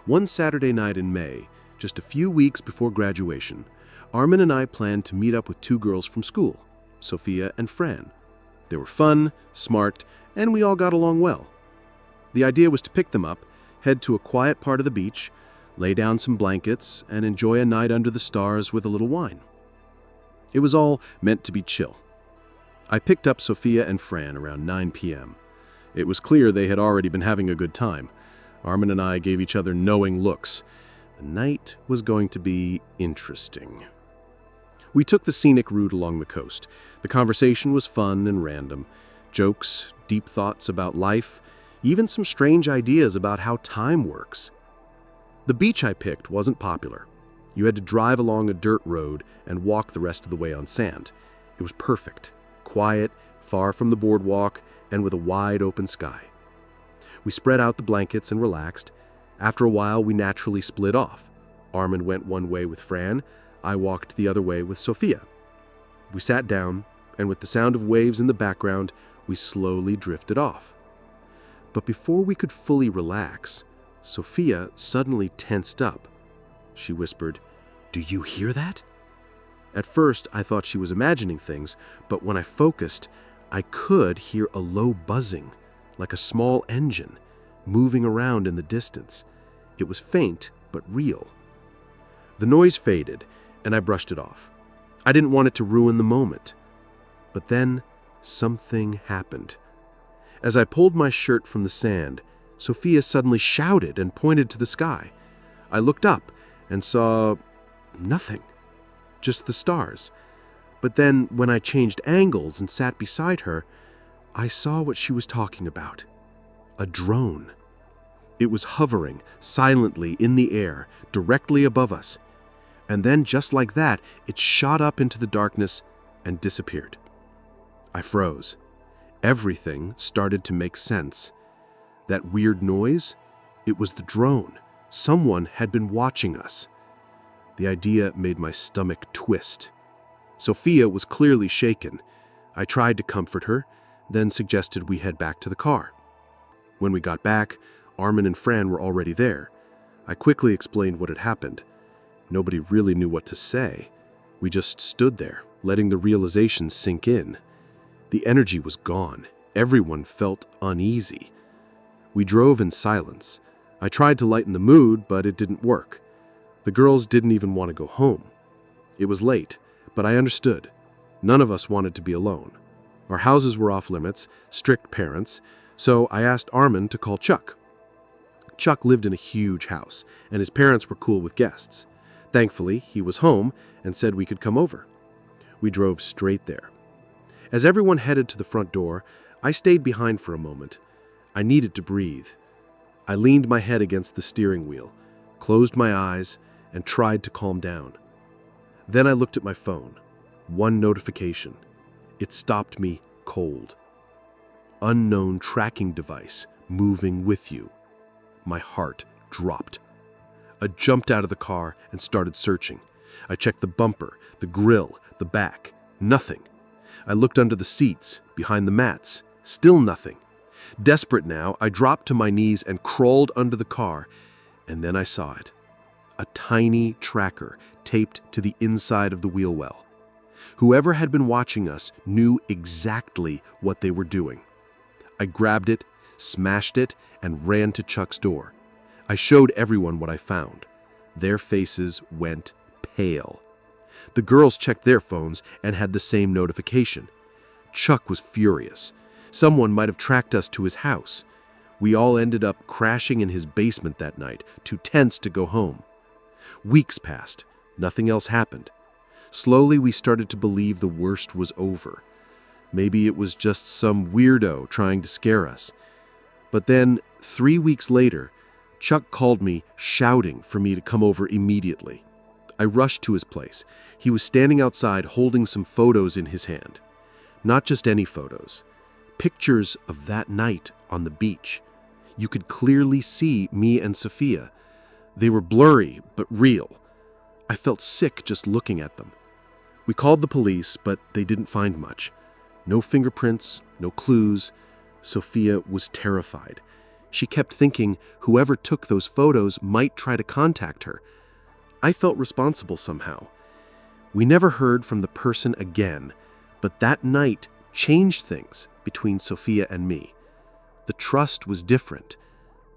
One Saturday night in May, just a few weeks before graduation, Armin and I planned to meet up with two girls from school, Sophia and Fran. They were fun, smart, and we all got along well. The idea was to pick them up, head to a quiet part of the beach, lay down some blankets, and enjoy a night under the stars with a little wine. It was all meant to be chill. I picked up Sophia and Fran around 9 p.m. It was clear they had already been having a good time. Armin and I gave each other knowing looks. The night was going to be interesting. We took the scenic route along the coast. The conversation was fun and random. Jokes, deep thoughts about life, even some strange ideas about how time works. The beach I picked wasn't popular. You had to drive along a dirt road and walk the rest of the way on sand. It was perfect, quiet, far from the boardwalk, and with a wide open sky. We spread out the blankets and relaxed. After a while, we naturally split off. Armin went one way with Fran. I walked the other way with Sophia. We sat down, and with the sound of waves in the background, we slowly drifted off. But before we could fully relax, Sophia suddenly tensed up. She whispered, "Do you hear that?" At first, I thought she was imagining things, but when I focused, I could hear a low buzzing, like a small engine, moving around in the distance. It was faint, but real. The noise faded, and I brushed it off. I didn't want it to ruin the moment. But then, something happened. As I pulled my shirt from the sand, Sophia suddenly shouted and pointed to the sky. I looked up and saw nothing, just the stars. But then, when I changed angles and sat beside her, I saw what she was talking about. A drone. It was hovering silently in the air, directly above us. And then, just like that, it shot up into the darkness and disappeared. I froze. Everything started to make sense. That weird noise? It was the drone. Someone had been watching us. The idea made my stomach twist. Sophia was clearly shaken. I tried to comfort her, then suggested we head back to the car. When we got back, Armin and Fran were already there. I quickly explained what had happened. Nobody really knew what to say. We just stood there, letting the realization sink in. The energy was gone. Everyone felt uneasy. We drove in silence. I tried to lighten the mood, but it didn't work. The girls didn't even want to go home. It was late, but I understood. None of us wanted to be alone. Our houses were off limits, strict parents, so I asked Armin to call Chuck. Chuck lived in a huge house, and his parents were cool with guests. Thankfully, he was home and said we could come over. We drove straight there. As everyone headed to the front door, I stayed behind for a moment. I needed to breathe. I leaned my head against the steering wheel, closed my eyes, and tried to calm down. Then I looked at my phone. One notification. It stopped me cold. Unknown tracking device moving with you. My heart dropped. I jumped out of the car and started searching. I checked the bumper, the grill, the back. Nothing. I looked under the seats, behind the mats. Still nothing. Desperate now, I dropped to my knees and crawled under the car, and then I saw it. A tiny tracker taped to the inside of the wheel well. Whoever had been watching us knew exactly what they were doing. I grabbed it, smashed it, and ran to Chuck's door. I showed everyone what I found. Their faces went pale. The girls checked their phones and had the same notification. Chuck was furious. Someone might have tracked us to his house. We all ended up crashing in his basement that night, too tense to go home. Weeks passed. Nothing else happened. Slowly, we started to believe the worst was over. Maybe it was just some weirdo trying to scare us. But then, 3 weeks later, Chuck called me, shouting for me to come over immediately. I rushed to his place. He was standing outside holding some photos in his hand. Not just any photos. Pictures of that night on the beach. You could clearly see me and Sophia. They were blurry, but real. I felt sick just looking at them. We called the police, but they didn't find much. No fingerprints, no clues. Sophia was terrified. She kept thinking whoever took those photos might try to contact her. I felt responsible somehow. We never heard from the person again, but that night changed things between Sophia and me. The trust was different.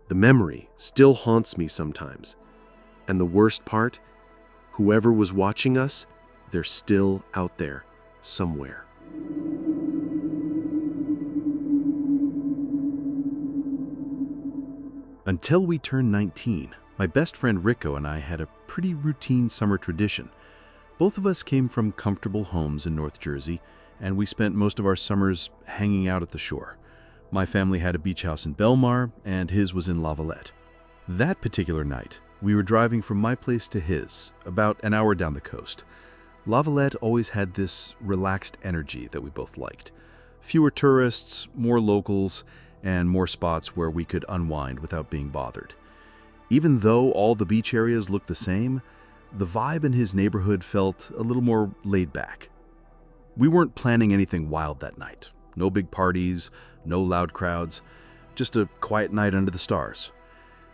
The memory still haunts me sometimes. And the worst part, whoever was watching us, they're still out there somewhere. Until we turned 19, my best friend Rico and I had a pretty routine summer tradition. Both of us came from comfortable homes in North Jersey, and we spent most of our summers hanging out at the shore. My family had a beach house in Belmar, and his was in La Valette. That particular night, we were driving from my place to his, about an hour down the coast. La Valette always had this relaxed energy that we both liked. Fewer tourists, more locals, and more spots where we could unwind without being bothered. Even though all the beach areas looked the same, the vibe in his neighborhood felt a little more laid back. We weren't planning anything wild that night. No big parties, no loud crowds, just a quiet night under the stars.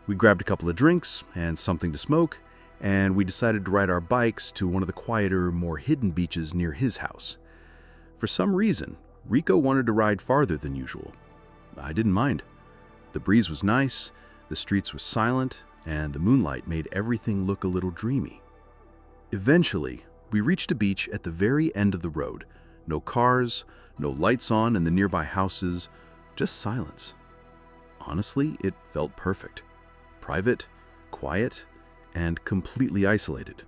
We grabbed a couple of drinks and something to smoke, and we decided to ride our bikes to one of the quieter, more hidden beaches near his house. For some reason, Rico wanted to ride farther than usual. I didn't mind. The breeze was nice, the streets were silent, and the moonlight made everything look a little dreamy. Eventually, we reached a beach at the very end of the road. No cars, no lights on in the nearby houses, just silence. Honestly, it felt perfect. Private, quiet, and completely isolated.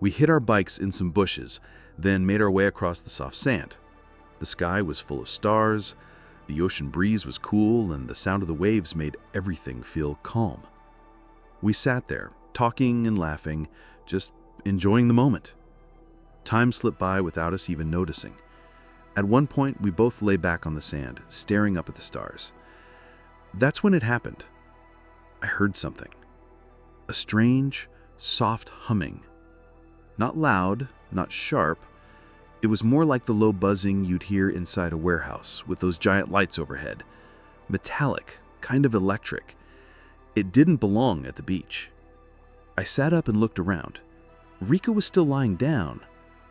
We hid our bikes in some bushes, then made our way across the soft sand. The sky was full of stars, the ocean breeze was cool, and the sound of the waves made everything feel calm. We sat there, talking and laughing, just enjoying the moment. Time slipped by without us even noticing. At one point, we both lay back on the sand, staring up at the stars. That's when it happened. I heard something. A strange, soft humming. Not loud, not sharp. It was more like the low buzzing you'd hear inside a warehouse with those giant lights overhead. Metallic, kind of electric. It didn't belong at the beach. I sat up and looked around. Rico was still lying down,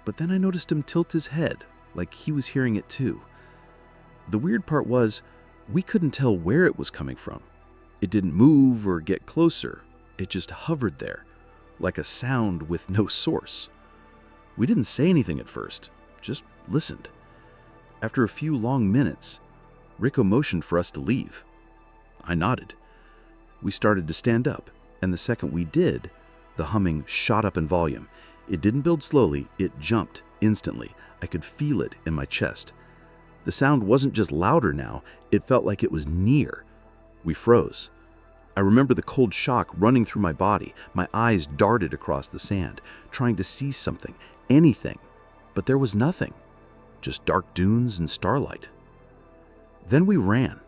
but then I noticed him tilt his head, like he was hearing it too. The weird part was, we couldn't tell where it was coming from. It didn't move or get closer. It just hovered there, like a sound with no source. We didn't say anything at first, just listened. After a few long minutes, Rico motioned for us to leave. I nodded. We started to stand up, and the second we did, the humming shot up in volume. It didn't build slowly, it jumped instantly. I could feel it in my chest. The sound wasn't just louder now, it felt like it was near. We froze. I remember the cold shock running through my body. My eyes darted across the sand, trying to see something, anything. But there was nothing, just dark dunes and starlight. Then we ran.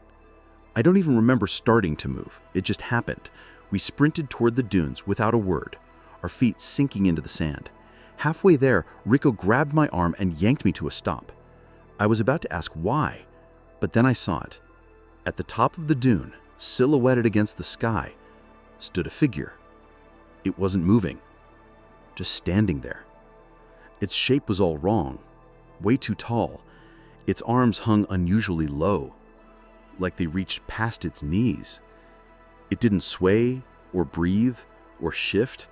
I don't even remember starting to move. It just happened. We sprinted toward the dunes without a word, our feet sinking into the sand. Halfway there, Rico grabbed my arm and yanked me to a stop. I was about to ask why, but then I saw it. At the top of the dune, silhouetted against the sky, stood a figure. It wasn't moving, just standing there. Its shape was all wrong, way too tall. Its arms hung unusually low, like they reached past its knees. It didn't sway or breathe or shift.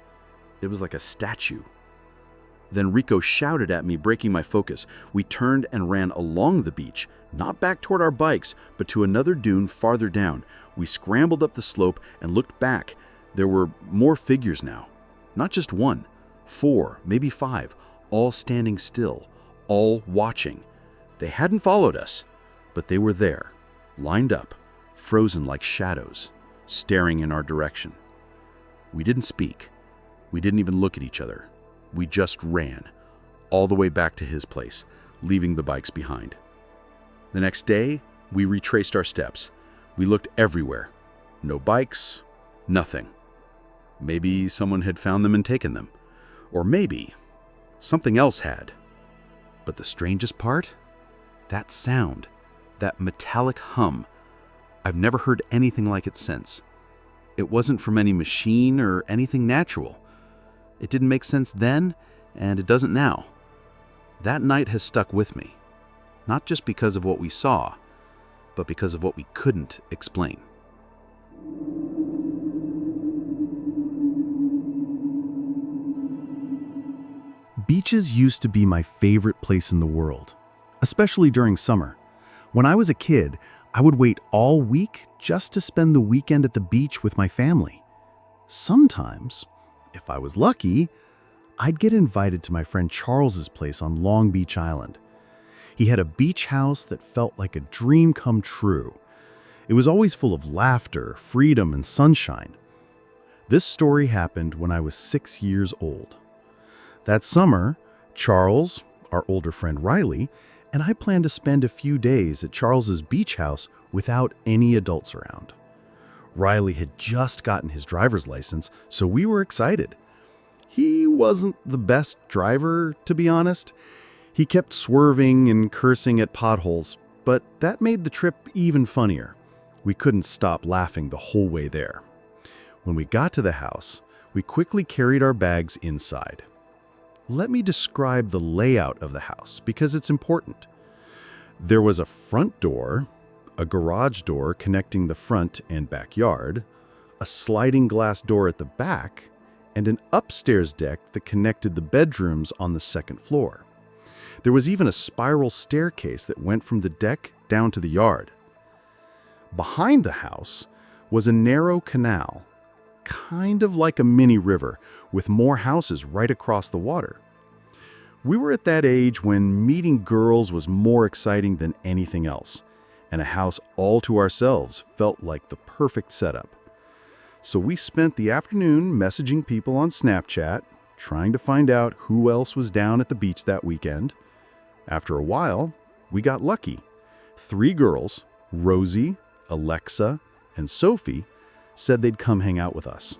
It was like a statue. Then Rico shouted at me, breaking my focus. We turned and ran along the beach, not back toward our bikes, but to another dune farther down. We scrambled up the slope and looked back. There were more figures now. Not just one, 4, maybe 5, all standing still, all watching. They hadn't followed us, but they were there, lined up, frozen like shadows, staring in our direction. We didn't speak. We didn't even look at each other. We just ran, all the way back to his place, leaving the bikes behind. The next day, we retraced our steps. We looked everywhere. No bikes, nothing. Maybe someone had found them and taken them. Or maybe something else had. But the strangest part? That sound, that metallic hum. I've never heard anything like it since. It wasn't from any machine or anything natural. It didn't make sense then, and it doesn't now. That night has stuck with me, not just because of what we saw, but because of what we couldn't explain. Beaches used to be my favorite place in the world, especially during summer. When I was a kid, I would wait all week just to spend the weekend at the beach with my family. Sometimes, if I was lucky, I'd get invited to my friend Charles's place on Long Beach Island. He had a beach house that felt like a dream come true. It was always full of laughter, freedom, and sunshine. This story happened when I was 6 years old. That summer, Charles, our older friend Riley, and I planned to spend a few days at Charles's beach house without any adults around. Riley had just gotten his driver's license, so we were excited. He wasn't the best driver, to be honest. He kept swerving and cursing at potholes, but that made the trip even funnier. We couldn't stop laughing the whole way there. When we got to the house, we quickly carried our bags inside. Let me describe the layout of the house because it's important. There was a front door, a garage door connecting the front and backyard, a sliding glass door at the back, and an upstairs deck that connected the bedrooms on the second floor. There was even a spiral staircase that went from the deck down to the yard. Behind the house was a narrow canal. kind of like a mini river, with more houses right across the water. We were at that age when meeting girls was more exciting than anything else, and a house all to ourselves felt like the perfect setup. So we spent the afternoon messaging people on Snapchat, trying to find out who else was down at the beach that weekend. After a while, we got lucky. 3 girls, Rosie, Alexa, and Sophie, said they'd come hang out with us.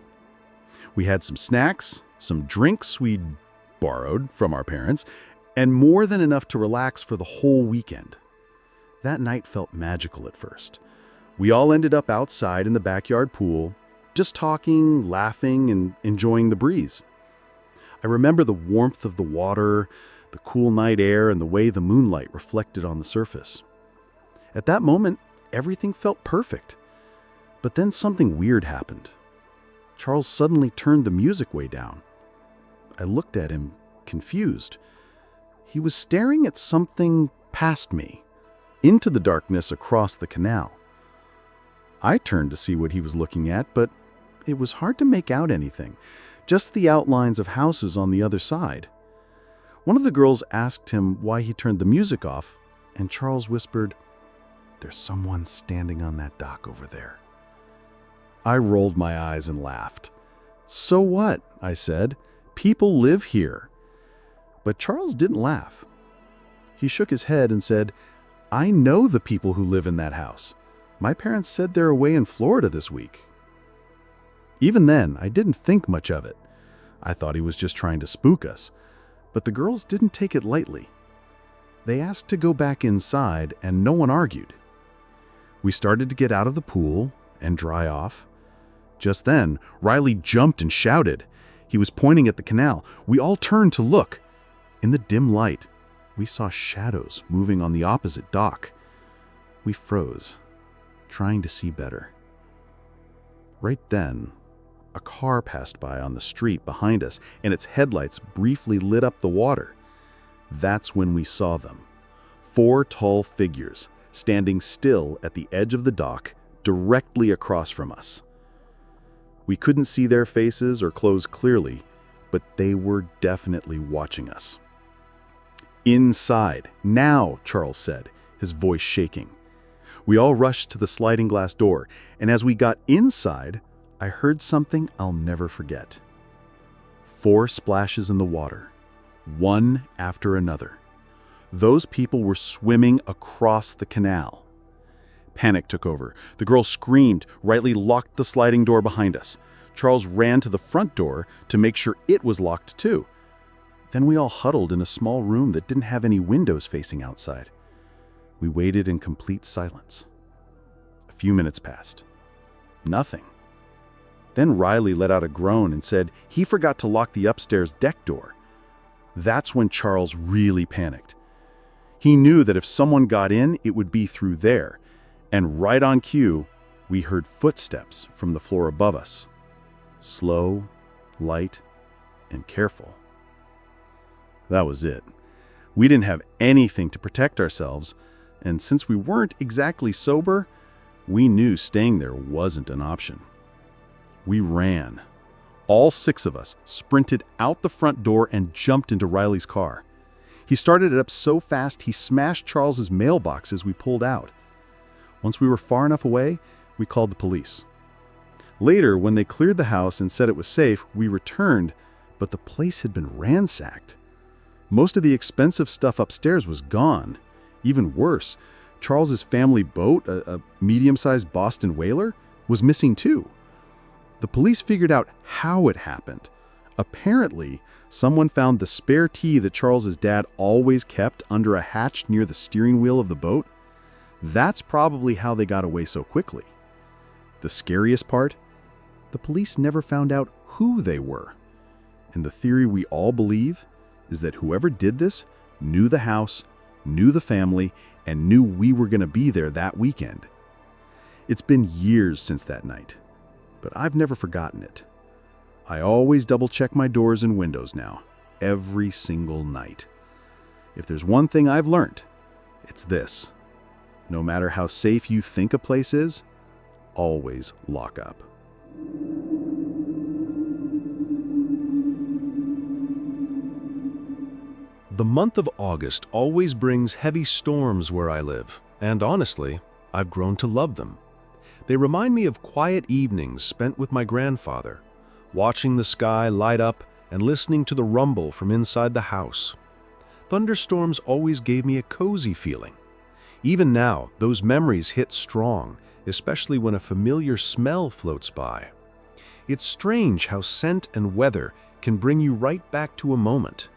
We had some snacks, some drinks we'd borrowed from our parents, and more than enough to relax for the whole weekend. That night felt magical at first. We all ended up outside in the backyard pool, just talking, laughing, and enjoying the breeze. I remember the warmth of the water, the cool night air, and the way the moonlight reflected on the surface. At that moment, everything felt perfect. But then something weird happened. Charles suddenly turned the music way down. I looked at him, confused. He was staring at something past me, into the darkness across the canal. I turned to see what he was looking at, but it was hard to make out anything, just the outlines of houses on the other side. One of the girls asked him why he turned the music off, and Charles whispered, "There's someone standing on that dock over there." I rolled my eyes and laughed. "So what?" I said. "People live here." But Charles didn't laugh. He shook his head and said, "I know the people who live in that house. My parents said they're away in Florida this week." Even then, I didn't think much of it. I thought he was just trying to spook us. But the girls didn't take it lightly. They asked to go back inside, and no one argued. We started to get out of the pool and dry off. Just then, Riley jumped and shouted. He was pointing at the canal. We all turned to look. In the dim light, we saw shadows moving on the opposite dock. We froze, trying to see better. Right then, a car passed by on the street behind us, and its headlights briefly lit up the water. That's when we saw them. 4 tall figures, standing still at the edge of the dock, directly across from us. We couldn't see their faces or clothes clearly, but they were definitely watching us. "Inside, now," Charles said, his voice shaking. We all rushed to the sliding glass door, and as we got inside, I heard something I'll never forget. 4 splashes in the water, one after another. Those people were swimming across the canal. Panic took over. The girl screamed. Riley locked the sliding door behind us. Charles ran to the front door to make sure it was locked too. Then we all huddled in a small room that didn't have any windows facing outside. We waited in complete silence. A few minutes passed. Nothing. Then Riley let out a groan and said he forgot to lock the upstairs deck door. That's when Charles really panicked. He knew that if someone got in, it would be through there. And right on cue, we heard footsteps from the floor above us. Slow, light, and careful. That was it. We didn't have anything to protect ourselves, and since we weren't exactly sober, we knew staying there wasn't an option. We ran. All 6 of us sprinted out the front door and jumped into Riley's car. He started it up so fast he smashed Charles's mailbox as we pulled out. Once we were far enough away, we called the police. Later, when they cleared the house and said it was safe, we returned, but the place had been ransacked. Most of the expensive stuff upstairs was gone. Even worse, Charles's family boat, a medium-sized Boston whaler, was missing too. The police figured out how it happened. Apparently, someone found the spare tea that Charles's dad always kept under a hatch near the steering wheel of the boat. That's probably how they got away so quickly. The scariest part? The police never found out who they were. And the theory we all believe is that whoever did this knew the house, knew the family, and knew we were going to be there that weekend. It's been years since that night, but I've never forgotten it. I always double-check my doors and windows now, every single night. If there's one thing I've learned, it's this. No matter how safe you think a place is, always lock up. The month of August always brings heavy storms where I live, and honestly, I've grown to love them. They remind me of quiet evenings spent with my grandfather, watching the sky light up and listening to the rumble from inside the house. Thunderstorms always gave me a cozy feeling. Even now, those memories hit strong, especially when a familiar smell floats by. It's strange how scent and weather can bring you right back to a moment.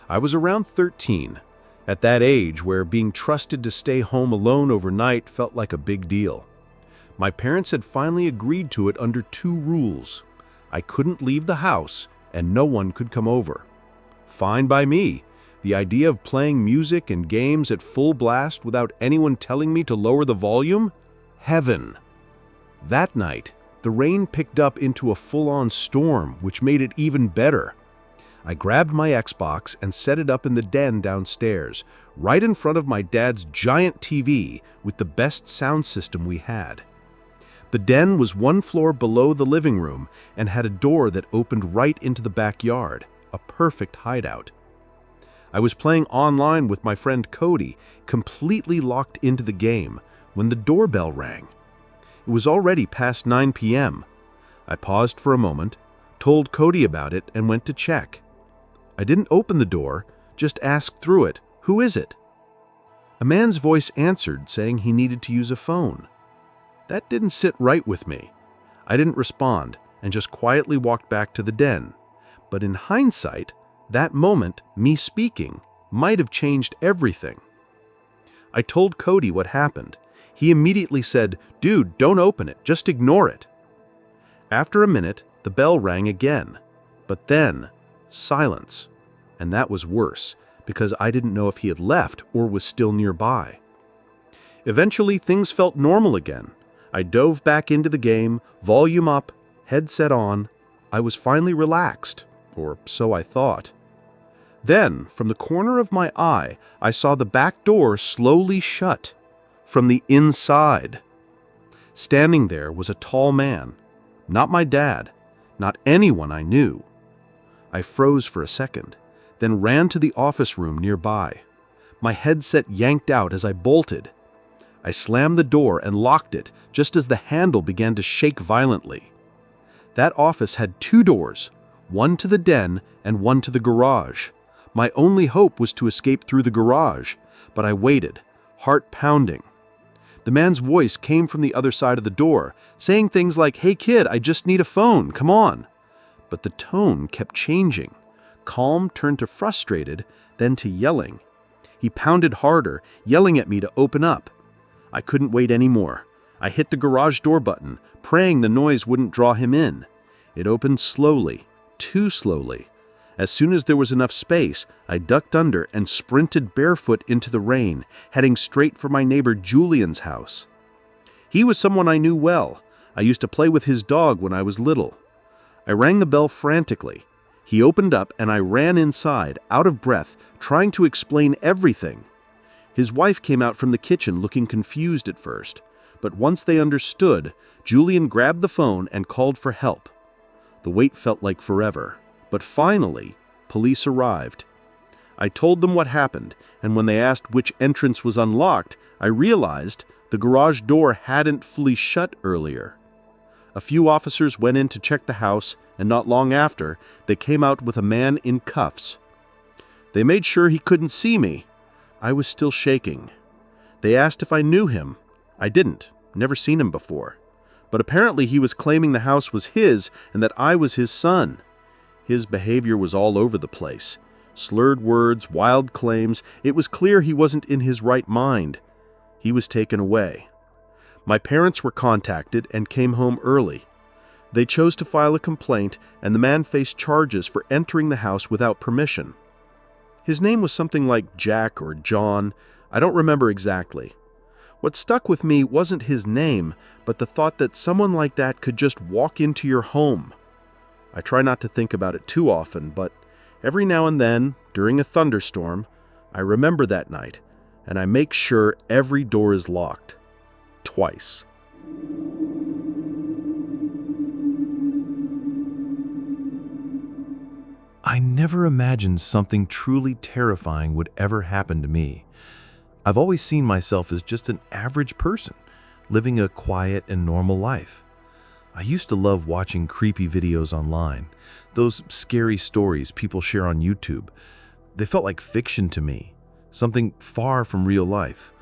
I was around 13, at that age where being trusted to stay home alone overnight felt like a big deal. My parents had finally agreed to it under 2 rules. I couldn't leave the house, and no one could come over. Fine by me. The idea of playing music and games at full blast without anyone telling me to lower the volume? Heaven. That night, the rain picked up into a full-on storm, which made it even better. I grabbed my Xbox and set it up in the den downstairs, right in front of my dad's giant TV with the best sound system we had. The den was 1 floor below the living room and had a door that opened right into the backyard, a perfect hideout. I was playing online with my friend Cody, completely locked into the game, when the doorbell rang. It was already past 9 p.m. I paused for a moment, told Cody about it, and went to check. I didn't open the door, just asked through it, "Who is it?" A man's voice answered, saying he needed to use a phone. That didn't sit right with me. I didn't respond and just quietly walked back to the den. But in hindsight, that moment, me speaking, might have changed everything. I told Cody what happened. He immediately said, "Dude, don't open it, just ignore it." After a minute, the bell rang again. But then, silence. And that was worse, because I didn't know if he had left or was still nearby. Eventually, things felt normal again. I dove back into the game, volume up, headset on. I was finally relaxed, or so I thought. Then, from the corner of my eye, I saw the back door slowly shut, from the inside. Standing there was a tall man, not my dad, not anyone I knew. I froze for a second, then ran to the office room nearby. My headset yanked out as I bolted. I slammed the door and locked it just as the handle began to shake violently. That office had 2 doors, one to the den and one to the garage. My only hope was to escape through the garage, but I waited, heart pounding. The man's voice came from the other side of the door, saying things like, "Hey kid, I just need a phone, come on." But the tone kept changing. Calm turned to frustrated, then to yelling. He pounded harder, yelling at me to open up. I couldn't wait anymore. I hit the garage door button, praying the noise wouldn't draw him in. It opened slowly, too slowly. As soon as there was enough space, I ducked under and sprinted barefoot into the rain, heading straight for my neighbor Julian's house. He was someone I knew well. I used to play with his dog when I was little. I rang the bell frantically. He opened up and I ran inside, out of breath, trying to explain everything. His wife came out from the kitchen looking confused at first, but once they understood, Julian grabbed the phone and called for help. The wait felt like forever. But finally, police arrived. I told them what happened, and when they asked which entrance was unlocked, I realized the garage door hadn't fully shut earlier. A few officers went in to check the house, and not long after, they came out with a man in cuffs. They made sure he couldn't see me. I was still shaking. They asked if I knew him. I didn't, never seen him before. But apparently he was claiming the house was his and that I was his son. His behavior was all over the place. Slurred words, wild claims. It was clear he wasn't in his right mind. He was taken away. My parents were contacted and came home early. They chose to file a complaint, and the man faced charges for entering the house without permission. His name was something like Jack or John. I don't remember exactly. What stuck with me wasn't his name, but the thought that someone like that could just walk into your home. I try not to think about it too often, but every now and then, during a thunderstorm, I remember that night, and I make sure every door is locked. Twice. I never imagined something truly terrifying would ever happen to me. I've always seen myself as just an average person, living a quiet and normal life. I used to love watching creepy videos online, those scary stories people share on YouTube. They felt like fiction to me, something far from real life.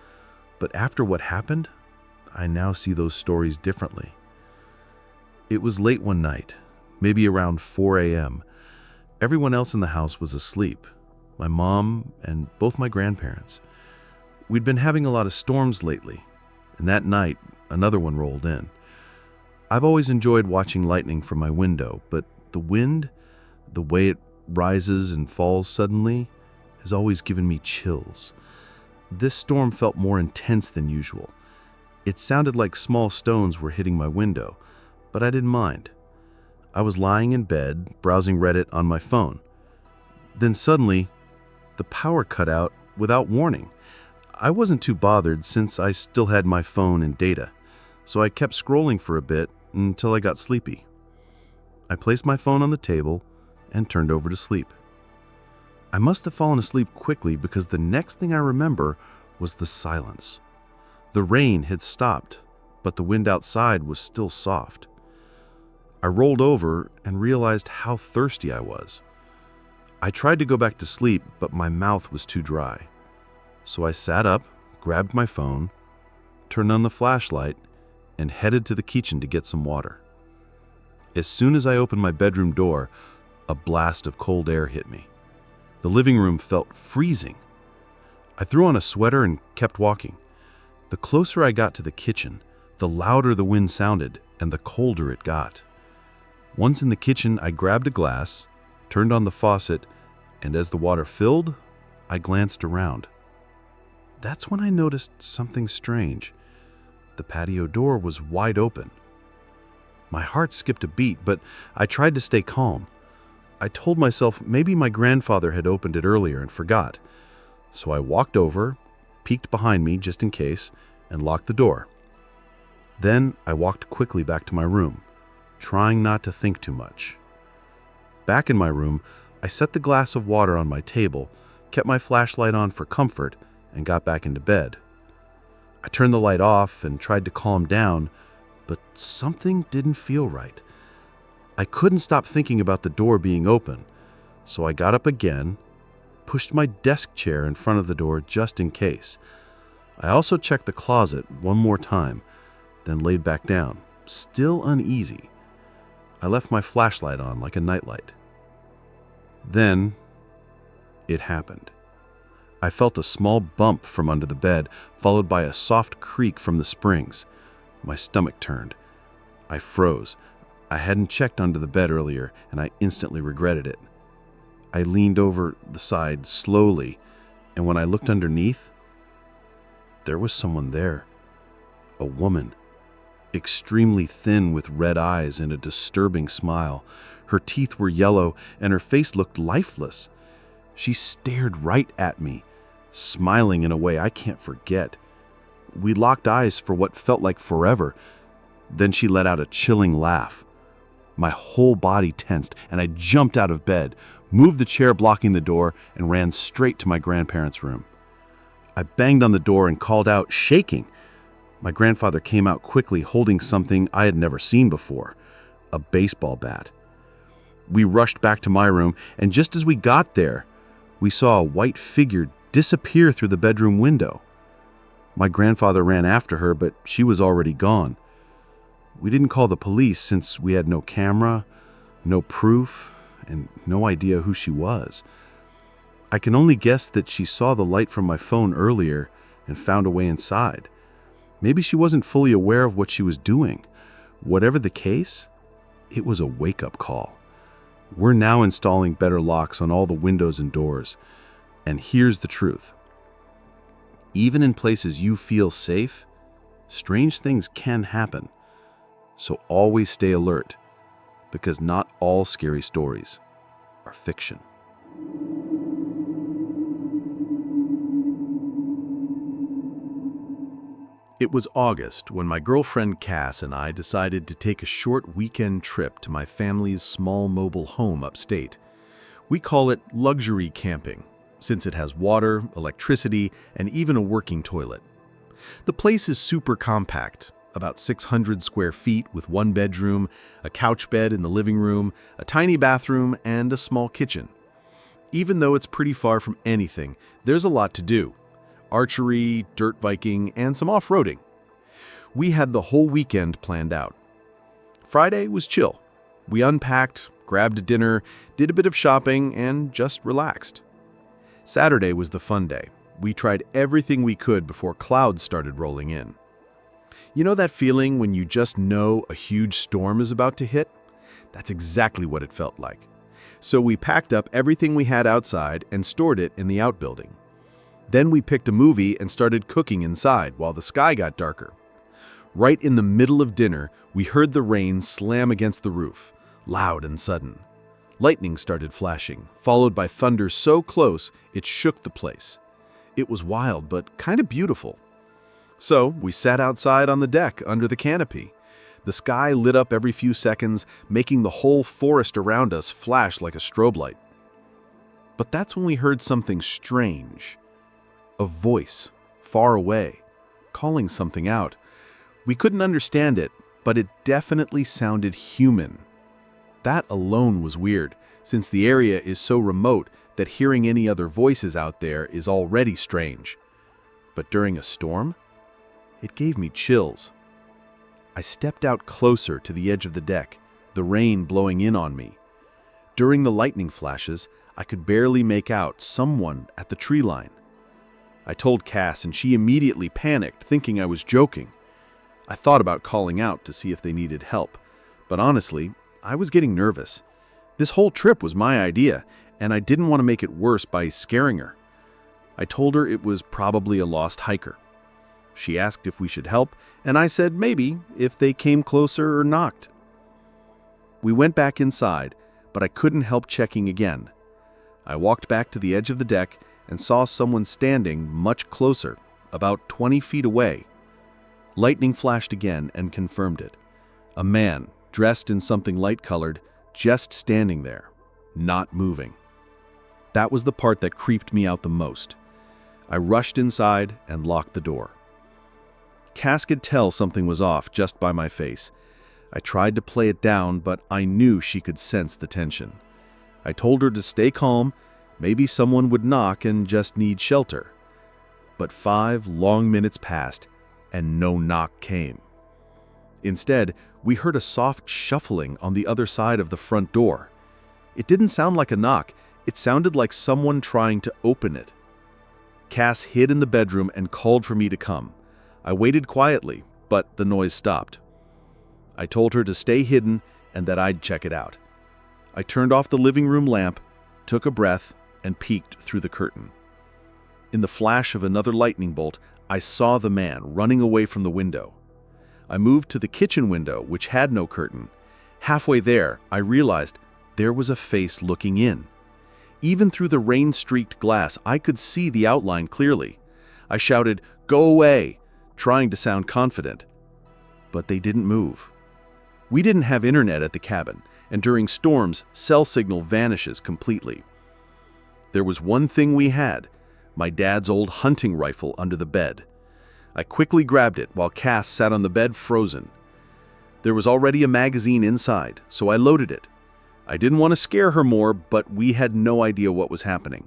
But after what happened, I now see those stories differently. It was late one night, maybe around 4 a.m. Everyone else in the house was asleep, my mom and both my grandparents. We'd been having a lot of storms lately, and that night, another one rolled in. I've always enjoyed watching lightning from my window, but the wind, the way it rises and falls suddenly, has always given me chills. This storm felt more intense than usual. It sounded like small stones were hitting my window, but I didn't mind. I was lying in bed, browsing Reddit on my phone. Then suddenly, the power cut out without warning. I wasn't too bothered since I still had my phone and data, so I kept scrolling for a bit until I got sleepy. I placed my phone on the table and turned over to sleep. I must have fallen asleep quickly because the next thing I remember was the silence. The rain had stopped, but the wind outside was still soft. I rolled over and realized how thirsty I was. I tried to go back to sleep, but my mouth was too dry. So I sat up, grabbed my phone, turned on the flashlight, and headed to the kitchen to get some water. As soon as I opened my bedroom door, a blast of cold air hit me. The living room felt freezing. I threw on a sweater and kept walking. The closer I got to the kitchen, the louder the wind sounded and the colder it got. Once in the kitchen, I grabbed a glass, turned on the faucet, and as the water filled, I glanced around. That's when I noticed something strange. The patio door was wide open. My heart skipped a beat, but I tried to stay calm. I told myself maybe my grandfather had opened it earlier and forgot. So I walked over, peeked behind me just in case, and locked the door. Then I walked quickly back to my room, trying not to think too much. Back in my room, I set the glass of water on my table, kept my flashlight on for comfort, and got back into bed. I turned the light off and tried to calm down, but something didn't feel right. I couldn't stop thinking about the door being open, so I got up again, pushed my desk chair in front of the door just in case. I also checked the closet one more time, then laid back down, still uneasy. I left my flashlight on like a nightlight. Then, it happened. I felt a small bump from under the bed, followed by a soft creak from the springs. My stomach turned. I froze. I hadn't checked under the bed earlier, and I instantly regretted it. I leaned over the side slowly, and when I looked underneath, there was someone there. A woman. Extremely thin with red eyes and a disturbing smile. Her teeth were yellow, and her face looked lifeless. She stared right at me, smiling in a way I can't forget. We locked eyes for what felt like forever. Then she let out a chilling laugh. My whole body tensed, and I jumped out of bed, moved the chair blocking the door, and ran straight to my grandparents' room. I banged on the door and called out, shaking. My grandfather came out quickly, holding something I had never seen before, a baseball bat. We rushed back to my room, and just as we got there, we saw a white figure disappear through the bedroom window. My grandfather ran after her, but she was already gone. We didn't call the police since we had no camera, no proof, and no idea who she was. I can only guess that she saw the light from my phone earlier and found a way inside. Maybe she wasn't fully aware of what she was doing. Whatever the case, it was a wake-up call. We're now installing better locks on all the windows and doors. And here's the truth. Even in places you feel safe, strange things can happen. So always stay alert, because not all scary stories are fiction. It was August when my girlfriend Cass and I decided to take a short weekend trip to my family's small mobile home upstate. We call it luxury camping, since it has water, electricity, and even a working toilet. The place is super compact, about 600 square feet with one bedroom, a couch bed in the living room, a tiny bathroom, and a small kitchen. Even though it's pretty far from anything, there's a lot to do. Archery, dirt biking, and some off-roading. We had the whole weekend planned out. Friday was chill. We unpacked, grabbed dinner, did a bit of shopping, and just relaxed. Saturday was the fun day. We tried everything we could before clouds started rolling in. You know that feeling when you just know a huge storm is about to hit? That's exactly what it felt like. So we packed up everything we had outside and stored it in the outbuilding. Then we picked a movie and started cooking inside while the sky got darker. Right in the middle of dinner, we heard the rain slam against the roof, loud and sudden. Lightning started flashing, followed by thunder so close it shook the place. It was wild, but kind of beautiful. So we sat outside on the deck under the canopy. The sky lit up every few seconds, making the whole forest around us flash like a strobe light. But that's when we heard something strange. A voice, far away, calling something out. We couldn't understand it, but it definitely sounded human. That alone was weird, since the area is so remote that hearing any other voices out there is already strange. But during a storm, it gave me chills. I stepped out closer to the edge of the deck, the rain blowing in on me. During the lightning flashes, I could barely make out someone at the tree line. I told Cass, and she immediately panicked, thinking I was joking. I thought about calling out to see if they needed help, but honestly, I was getting nervous. This whole trip was my idea, and I didn't want to make it worse by scaring her. I told her it was probably a lost hiker. She asked if we should help, and I said maybe if they came closer or knocked. We went back inside, but I couldn't help checking again. I walked back to the edge of the deck and saw someone standing much closer, about 20 feet away. Lightning flashed again and confirmed it. A man, dressed in something light-colored, just standing there, not moving. That was the part that creeped me out the most. I rushed inside and locked the door. Cass could tell something was off just by my face. I tried to play it down, but I knew she could sense the tension. I told her to stay calm, maybe someone would knock and just need shelter. But 5 long minutes passed, and no knock came. Instead, we heard a soft shuffling on the other side of the front door. It didn't sound like a knock, it sounded like someone trying to open it. Cass hid in the bedroom and called for me to come. I waited quietly, but the noise stopped. I told her to stay hidden and that I'd check it out. I turned off the living room lamp, took a breath, and peeked through the curtain. In the flash of another lightning bolt, I saw the man running away from the window. I moved to the kitchen window, which had no curtain. Halfway there, I realized there was a face looking in. Even through the rain-streaked glass, I could see the outline clearly. I shouted, "Go away!" trying to sound confident. But they didn't move. We didn't have internet at the cabin, and during storms, cell signal vanishes completely. There was one thing we had, my dad's old hunting rifle under the bed. I quickly grabbed it while Cass sat on the bed frozen. There was already a magazine inside, so I loaded it. I didn't want to scare her more, but we had no idea what was happening.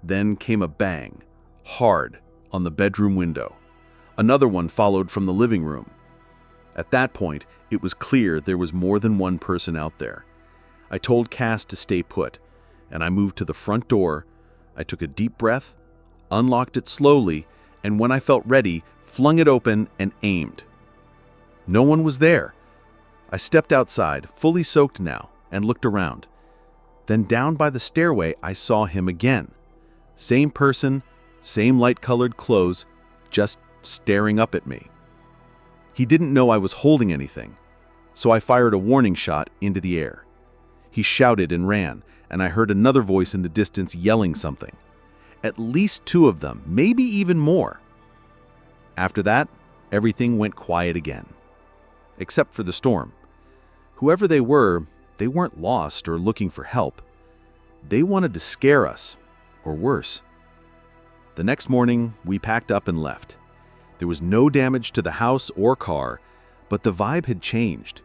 Then came a bang, hard, on the bedroom window. Another one followed from the living room. At that point, it was clear there was more than one person out there. I told Cass to stay put, and I moved to the front door. I took a deep breath, unlocked it slowly, and when I felt ready, flung it open and aimed. No one was there. I stepped outside, fully soaked now, and looked around. Then down by the stairway, I saw him again. Same person, same light-colored clothes, just staring up at me. He didn't know I was holding anything, so I fired a warning shot into the air. He shouted and ran, and I heard another voice in the distance yelling something. At least 2 of them, maybe even more. After that, everything went quiet again. Except for the storm. Whoever they weren't lost or looking for help. They wanted to scare us, or worse. The next morning, we packed up and left. There was no damage to the house or car, but the vibe had changed.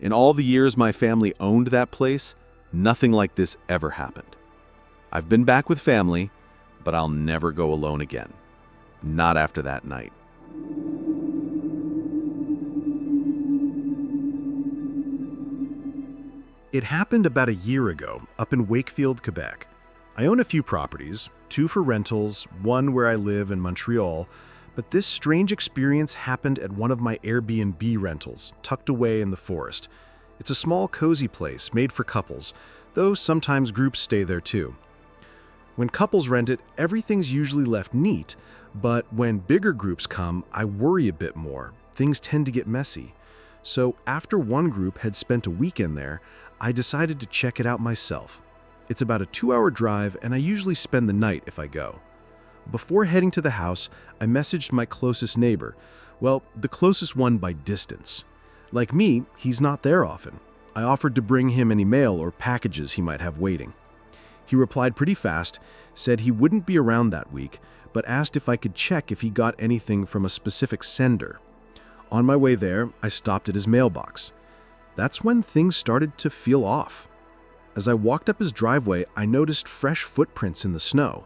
In all the years my family owned that place, nothing like this ever happened. I've been back with family, but I'll never go alone again. Not after that night. It happened about a year ago, up in Wakefield, Quebec. I own a few properties, 2 for rentals, 1 where I live in Montreal, but this strange experience happened at one of my Airbnb rentals, tucked away in the forest. It's a small, cozy place made for couples, though sometimes groups stay there too. When couples rent it, everything's usually left neat, but when bigger groups come, I worry a bit more. Things tend to get messy. So after one group had spent a weekend there, I decided to check it out myself. It's about a 2-hour drive, and I usually spend the night if I go. Before heading to the house, I messaged my closest neighbor. Well, the closest one by distance. Like me, he's not there often. I offered to bring him any mail or packages he might have waiting. He replied pretty fast, said he wouldn't be around that week, but asked if I could check if he got anything from a specific sender. On my way there, I stopped at his mailbox. That's when things started to feel off. As I walked up his driveway, I noticed fresh footprints in the snow.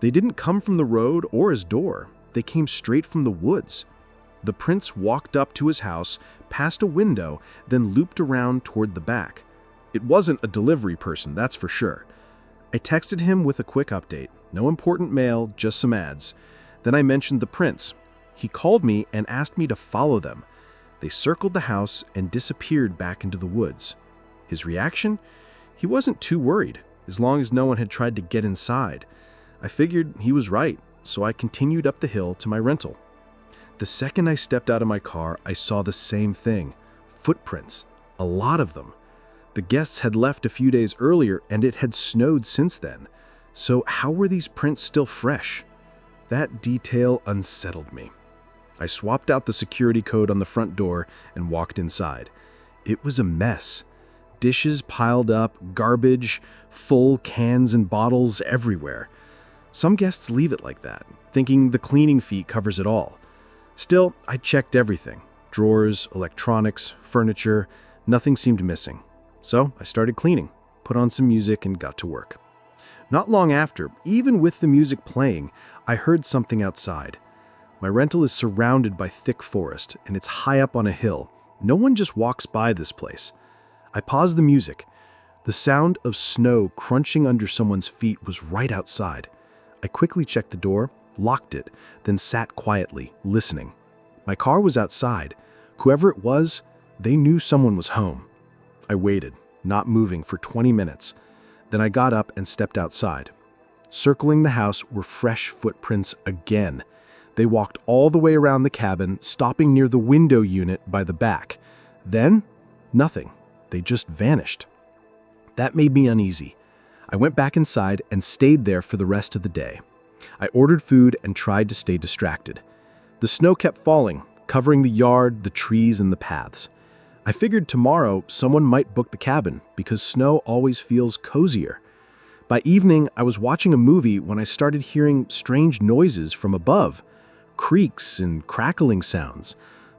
They didn't come from the road or his door. They came straight from the woods. The prints walked up to his house, past a window, then looped around toward the back. It wasn't a delivery person, that's for sure. I texted him with a quick update. No important mail, just some ads. Then I mentioned the prints. He called me and asked me to follow them. They circled the house and disappeared back into the woods. His reaction? He wasn't too worried, as long as no one had tried to get inside. I figured he was right, so I continued up the hill to my rental. The second I stepped out of my car, I saw the same thing. Footprints. A lot of them. The guests had left a few days earlier, and it had snowed since then. So how were these prints still fresh? That detail unsettled me. I swapped out the security code on the front door and walked inside. It was a mess. Dishes piled up, garbage, full cans and bottles everywhere. Some guests leave it like that, thinking the cleaning fee covers it all. Still, I checked everything. Drawers, electronics, furniture, nothing seemed missing. So I started cleaning, put on some music, and got to work. Not long after, even with the music playing, I heard something outside. My rental is surrounded by thick forest, and it's high up on a hill. No one just walks by this place. I paused the music. The sound of snow crunching under someone's feet was right outside. I quickly checked the door, locked it, then sat quietly, listening. My car was outside. Whoever it was, they knew someone was home. I waited, not moving, for 20 minutes. Then I got up and stepped outside. Circling the house were fresh footprints again. They walked all the way around the cabin, stopping near the window unit by the back. Then, nothing. They just vanished. That made me uneasy. I went back inside and stayed there for the rest of the day. I ordered food and tried to stay distracted. The snow kept falling, covering the yard, the trees, and the paths. I figured tomorrow someone might book the cabin because snow always feels cozier. By evening, I was watching a movie when I started hearing strange noises from above. Creaks and crackling sounds.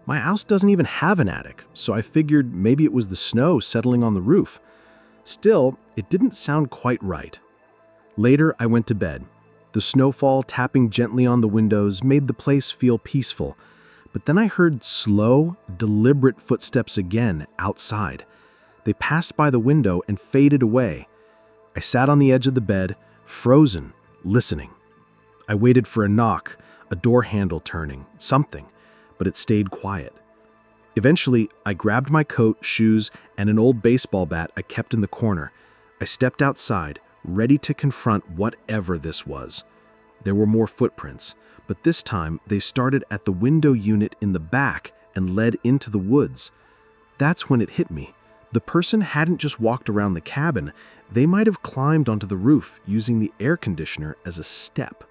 My house doesn't even have an attic, so I figured maybe it was the snow settling on the roof. Still, it didn't sound quite right. Later, I went to bed. The snowfall tapping gently on the windows made the place feel peaceful. But then I heard slow, deliberate footsteps again outside. They passed by the window and faded away. I sat on the edge of the bed, frozen, listening. I waited for a knock, a door handle turning, something, but it stayed quiet. Eventually, I grabbed my coat, shoes, and an old baseball bat I kept in the corner. I stepped outside, ready to confront whatever this was. There were more footprints, but this time they started at the window unit in the back and led into the woods. That's when it hit me. The person hadn't just walked around the cabin, they might have climbed onto the roof using the air conditioner as a step.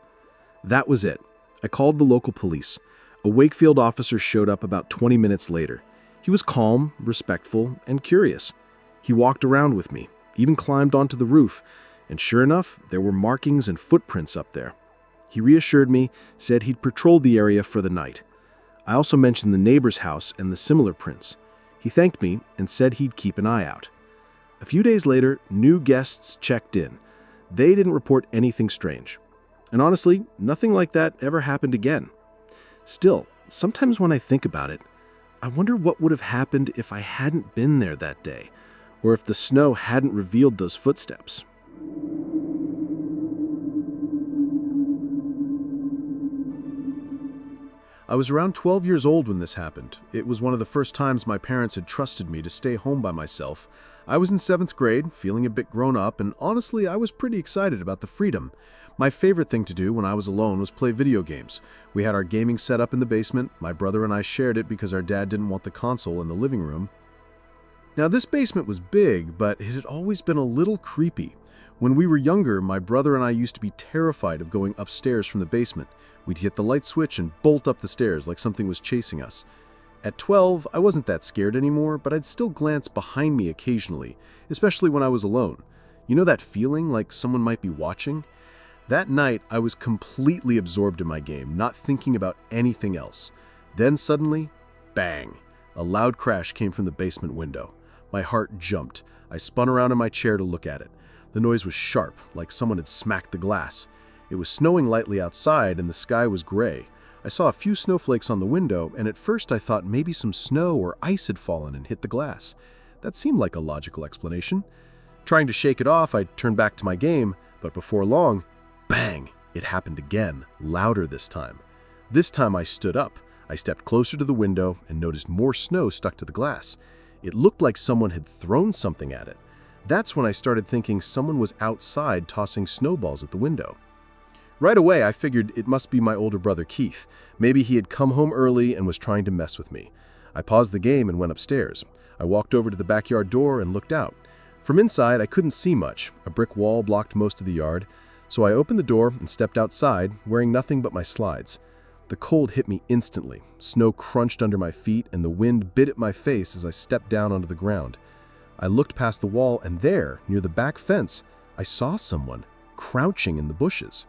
That was it. I called the local police. A Wakefield officer showed up about 20 minutes later. He was calm, respectful, and curious. He walked around with me, even climbed onto the roof. And sure enough, there were markings and footprints up there. He reassured me, said he'd patrolled the area for the night. I also mentioned the neighbor's house and the similar prints. He thanked me and said he'd keep an eye out. A few days later, new guests checked in. They didn't report anything strange. And honestly, nothing like that ever happened again. Still, sometimes when I think about it, I wonder what would have happened if I hadn't been there that day, or if the snow hadn't revealed those footsteps. I was around 12 years old when this happened. It was one of the first times my parents had trusted me to stay home by myself. I was in 7th grade, feeling a bit grown up, and honestly, I was pretty excited about the freedom. My favorite thing to do when I was alone was play video games. We had our gaming set up in the basement. My brother and I shared it because our dad didn't want the console in the living room. Now, this basement was big, but it had always been a little creepy. When we were younger, my brother and I used to be terrified of going upstairs from the basement. We'd hit the light switch and bolt up the stairs like something was chasing us. At 12, I wasn't that scared anymore, but I'd still glance behind me occasionally, especially when I was alone. You know that feeling like someone might be watching? That night, I was completely absorbed in my game, not thinking about anything else. Then suddenly, bang! A loud crash came from the basement window. My heart jumped. I spun around in my chair to look at it. The noise was sharp, like someone had smacked the glass. It was snowing lightly outside and the sky was gray. I saw a few snowflakes on the window, and at first I thought maybe some snow or ice had fallen and hit the glass. That seemed like a logical explanation. Trying to shake it off, I turned back to my game, but before long, bang! It happened again, louder this time. This time I stood up. I stepped closer to the window and noticed more snow stuck to the glass. It looked like someone had thrown something at it. That's when I started thinking someone was outside tossing snowballs at the window. Right away, I figured it must be my older brother Keith. Maybe he had come home early and was trying to mess with me. I paused the game and went upstairs. I walked over to the backyard door and looked out. From inside, I couldn't see much. A brick wall blocked most of the yard. So I opened the door and stepped outside, wearing nothing but my slides. The cold hit me instantly. Snow crunched under my feet and the wind bit at my face as I stepped down onto the ground. I looked past the wall and there, near the back fence, I saw someone crouching in the bushes.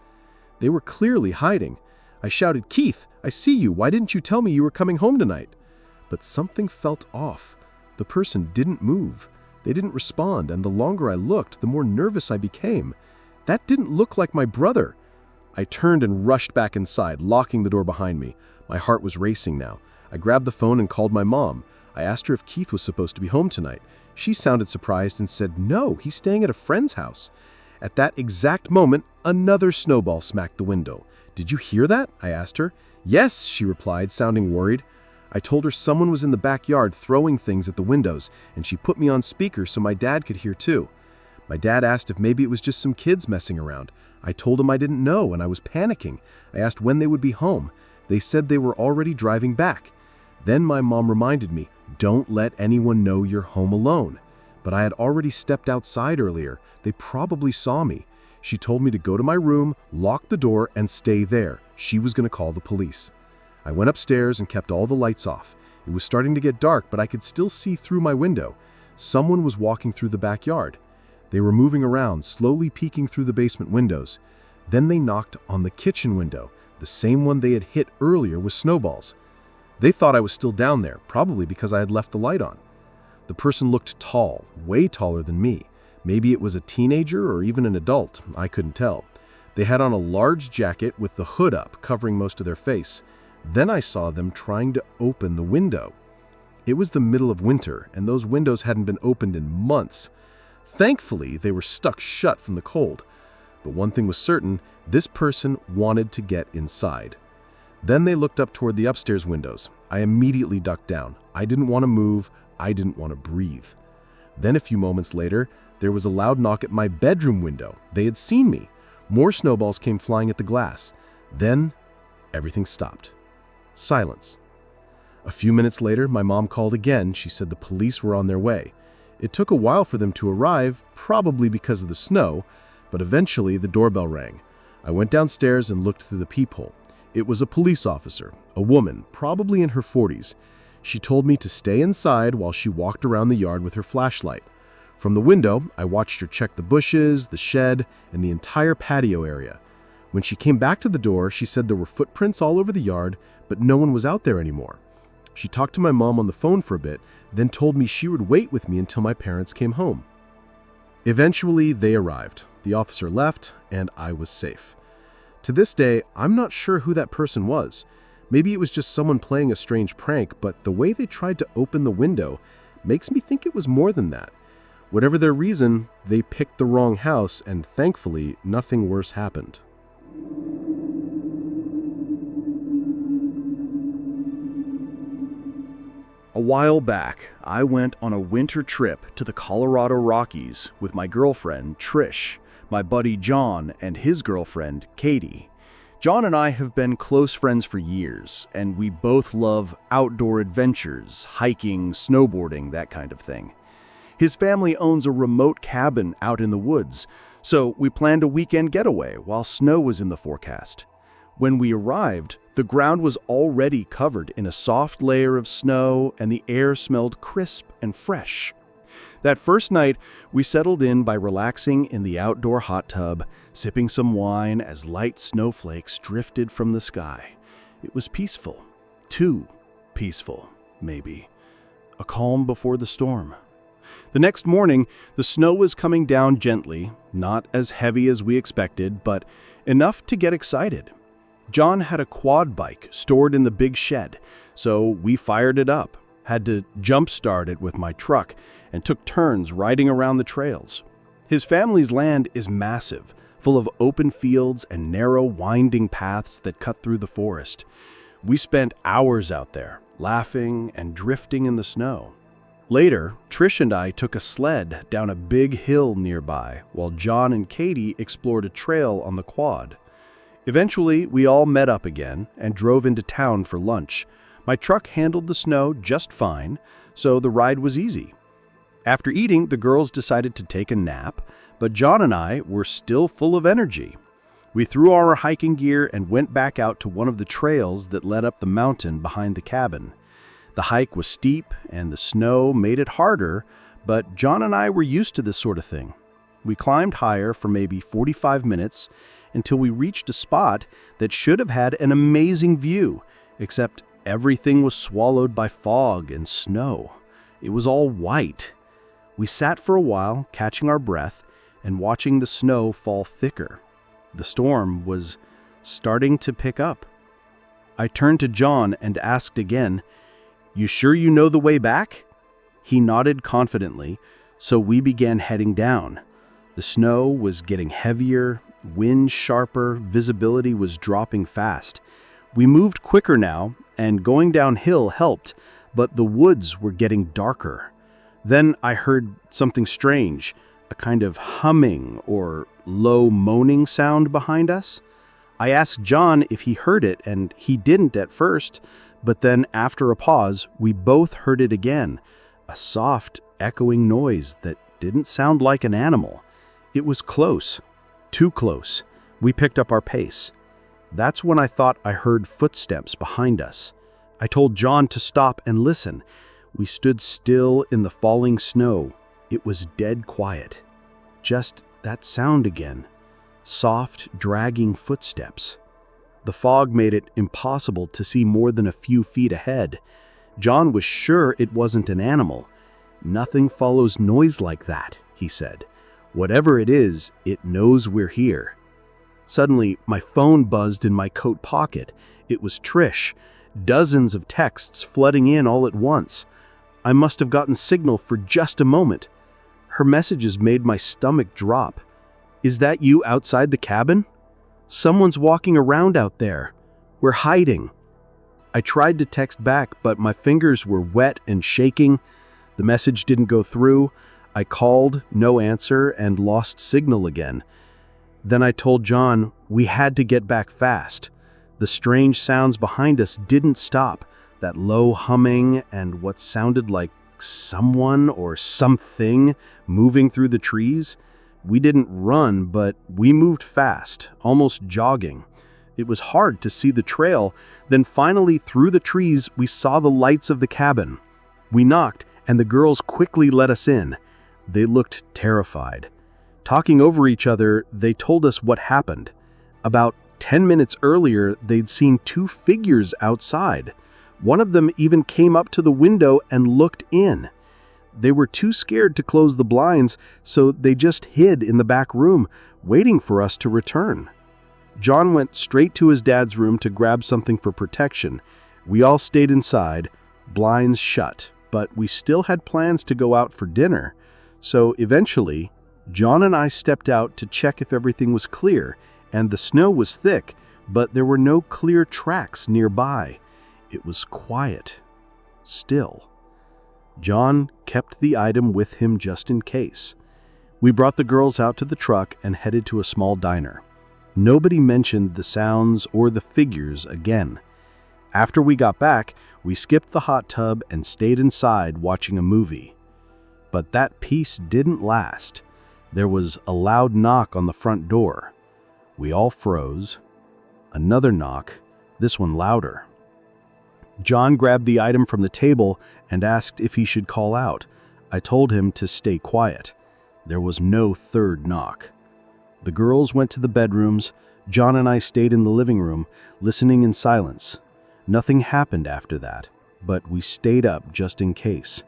They were clearly hiding. I shouted, "Keith, I see you. Why didn't you tell me you were coming home tonight?" But something felt off. The person didn't move. They didn't respond, and the longer I looked, the more nervous I became. That didn't look like my brother. I turned and rushed back inside, locking the door behind me. My heart was racing now. I grabbed the phone and called my mom. I asked her if Keith was supposed to be home tonight. She sounded surprised and said, "No, he's staying at a friend's house." At that exact moment, another snowball smacked the window. "Did you hear that?" I asked her. "Yes," she replied, sounding worried. I told her someone was in the backyard throwing things at the windows, and she put me on speaker so my dad could hear too. My dad asked if maybe it was just some kids messing around. I told him I didn't know and I was panicking. I asked when they would be home. They said they were already driving back. Then my mom reminded me, "Don't let anyone know you're home alone." But I had already stepped outside earlier. They probably saw me. She told me to go to my room, lock the door, and stay there. She was going to call the police. I went upstairs and kept all the lights off. It was starting to get dark, but I could still see through my window. Someone was walking through the backyard. They were moving around, slowly peeking through the basement windows. Then they knocked on the kitchen window, the same one they had hit earlier with snowballs. They thought I was still down there, probably because I had left the light on. The person looked tall, way taller than me. Maybe it was a teenager or even an adult, I couldn't tell. They had on a large jacket with the hood up, covering most of their face. Then I saw them trying to open the window. It was the middle of winter, and those windows hadn't been opened in months. Thankfully, they were stuck shut from the cold. But one thing was certain, this person wanted to get inside. Then they looked up toward the upstairs windows. I immediately ducked down. I didn't want to move. I didn't want to breathe. Then a few moments later, there was a loud knock at my bedroom window. They had seen me. More snowballs came flying at the glass. Then, everything stopped. Silence. A few minutes later, my mom called again. She said the police were on their way. It took a while for them to arrive, probably because of the snow, but eventually the doorbell rang. I went downstairs and looked through the peephole. It was a police officer, a woman, probably in her 40s. She told me to stay inside while she walked around the yard with her flashlight. From the window, I watched her check the bushes, the shed, and the entire patio area. When she came back to the door, she said there were footprints all over the yard, but no one was out there anymore. She talked to my mom on the phone for a bit, then told me she would wait with me until my parents came home. Eventually, they arrived. The officer left, and I was safe. To this day, I'm not sure who that person was. Maybe it was just someone playing a strange prank, but the way they tried to open the window makes me think it was more than that. Whatever their reason, they picked the wrong house, and thankfully, nothing worse happened. A while back, I went on a winter trip to the Colorado Rockies with my girlfriend, Trish, my buddy John, and his girlfriend, Katie. John and I have been close friends for years, and we both love outdoor adventures, hiking, snowboarding, that kind of thing. His family owns a remote cabin out in the woods, so we planned a weekend getaway while snow was in the forecast. When we arrived, the ground was already covered in a soft layer of snow and the air smelled crisp and fresh. That first night, we settled in by relaxing in the outdoor hot tub, sipping some wine as light snowflakes drifted from the sky. It was peaceful. Too peaceful, maybe. A calm before the storm. The next morning, the snow was coming down gently, not as heavy as we expected, but enough to get excited. John had a quad bike stored in the big shed, so we fired it up, had to jump-start it with my truck, and took turns riding around the trails. His family's land is massive, full of open fields and narrow, winding paths that cut through the forest. We spent hours out there, laughing and drifting in the snow. Later, Trish and I took a sled down a big hill nearby, while John and Katie explored a trail on the quad. Eventually, we all met up again and drove into town for lunch. My truck handled the snow just fine, so the ride was easy. After eating, the girls decided to take a nap, but John and I were still full of energy. We threw our hiking gear and went back out to one of the trails that led up the mountain behind the cabin. The hike was steep and the snow made it harder, but John and I were used to this sort of thing. We climbed higher for maybe 45 minutes until we reached a spot that should have had an amazing view, except everything was swallowed by fog and snow. It was all white. We sat for a while, catching our breath and watching the snow fall thicker. The storm was starting to pick up. I turned to John and asked again, "You sure you know the way back?" He nodded confidently, so we began heading down. The snow was getting heavier, wind sharper, visibility was dropping fast. We moved quicker now, and going downhill helped, but the woods were getting darker. Then I heard something strange, a kind of humming or low moaning sound behind us. I asked John if he heard it, and he didn't at first, but then after a pause, we both heard it again, a soft, echoing noise that didn't sound like an animal. It was close. Too close. We picked up our pace. That's when I thought I heard footsteps behind us. I told John to stop and listen. We stood still in the falling snow. It was dead quiet. Just that sound again. Soft, dragging footsteps. The fog made it impossible to see more than a few feet ahead. John was sure it wasn't an animal. "Nothing follows noise like that," he said. "Whatever it is, it knows we're here." Suddenly, my phone buzzed in my coat pocket. It was Trish. Dozens of texts flooding in all at once. I must have gotten signal for just a moment. Her messages made my stomach drop. "Is that you outside the cabin? Someone's walking around out there. We're hiding." I tried to text back, but my fingers were wet and shaking. The message didn't go through. I called, no answer, and lost signal again. Then I told John we had to get back fast. The strange sounds behind us didn't stop, that low humming and what sounded like someone or something moving through the trees. We didn't run, but we moved fast, almost jogging. It was hard to see the trail. Then finally, through the trees, we saw the lights of the cabin. We knocked, and the girls quickly let us in. They looked terrified. Talking over each other, they told us what happened. About 10 minutes earlier, they'd seen 2 figures outside. One of them even came up to the window and looked in. They were too scared to close the blinds, so they just hid in the back room, waiting for us to return. John went straight to his dad's room to grab something for protection. We all stayed inside, blinds shut, but we still had plans to go out for dinner. So eventually, John and I stepped out to check if everything was clear, and the snow was thick, but there were no clear tracks nearby. It was quiet, still. John kept the item with him just in case. We brought the girls out to the truck and headed to a small diner. Nobody mentioned the sounds or the figures again. After we got back, we skipped the hot tub and stayed inside watching a movie. But that peace didn't last. There was a loud knock on the front door. We all froze. Another knock, this one louder. John grabbed the item from the table and asked if he should call out. I told him to stay quiet. There was no third knock. The girls went to the bedrooms. John and I stayed in the living room, listening in silence. Nothing happened after that, but we stayed up just in case.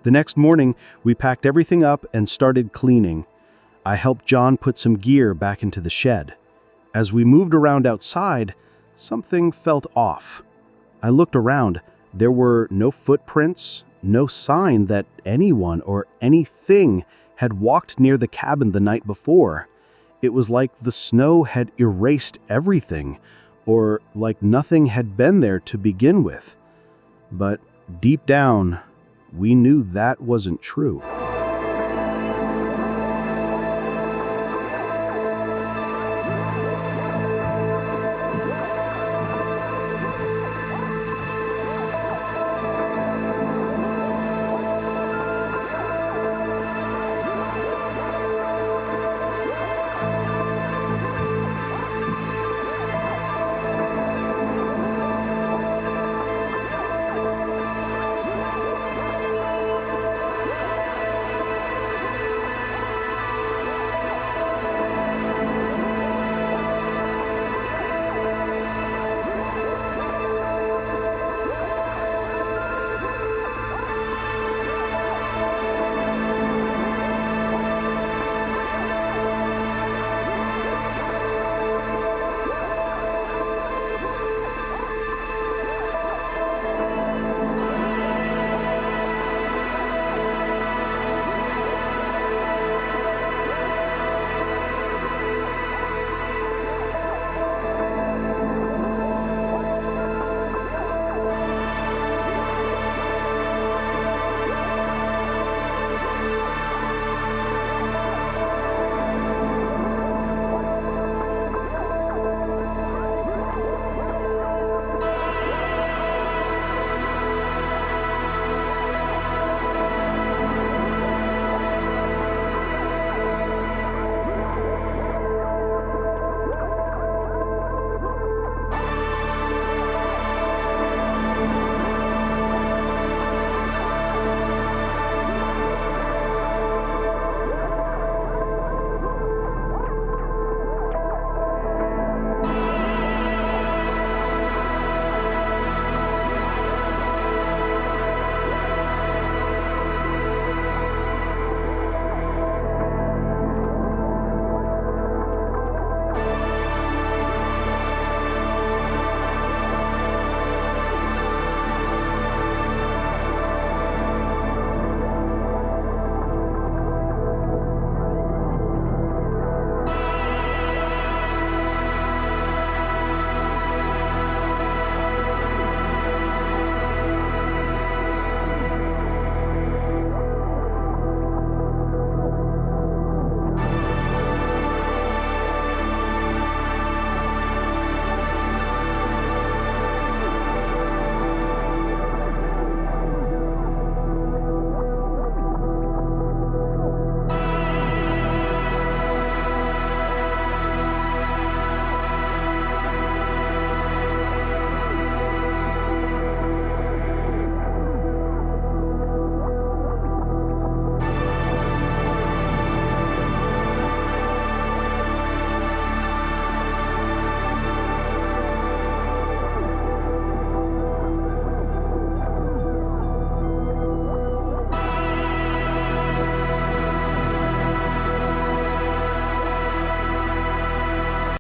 The next morning, we packed everything up and started cleaning. I helped John put some gear back into the shed. As we moved around outside, something felt off. I looked around. There were no footprints, no sign that anyone or anything had walked near the cabin the night before. It was like the snow had erased everything, or like nothing had been there to begin with. But deep down, we knew that wasn't true.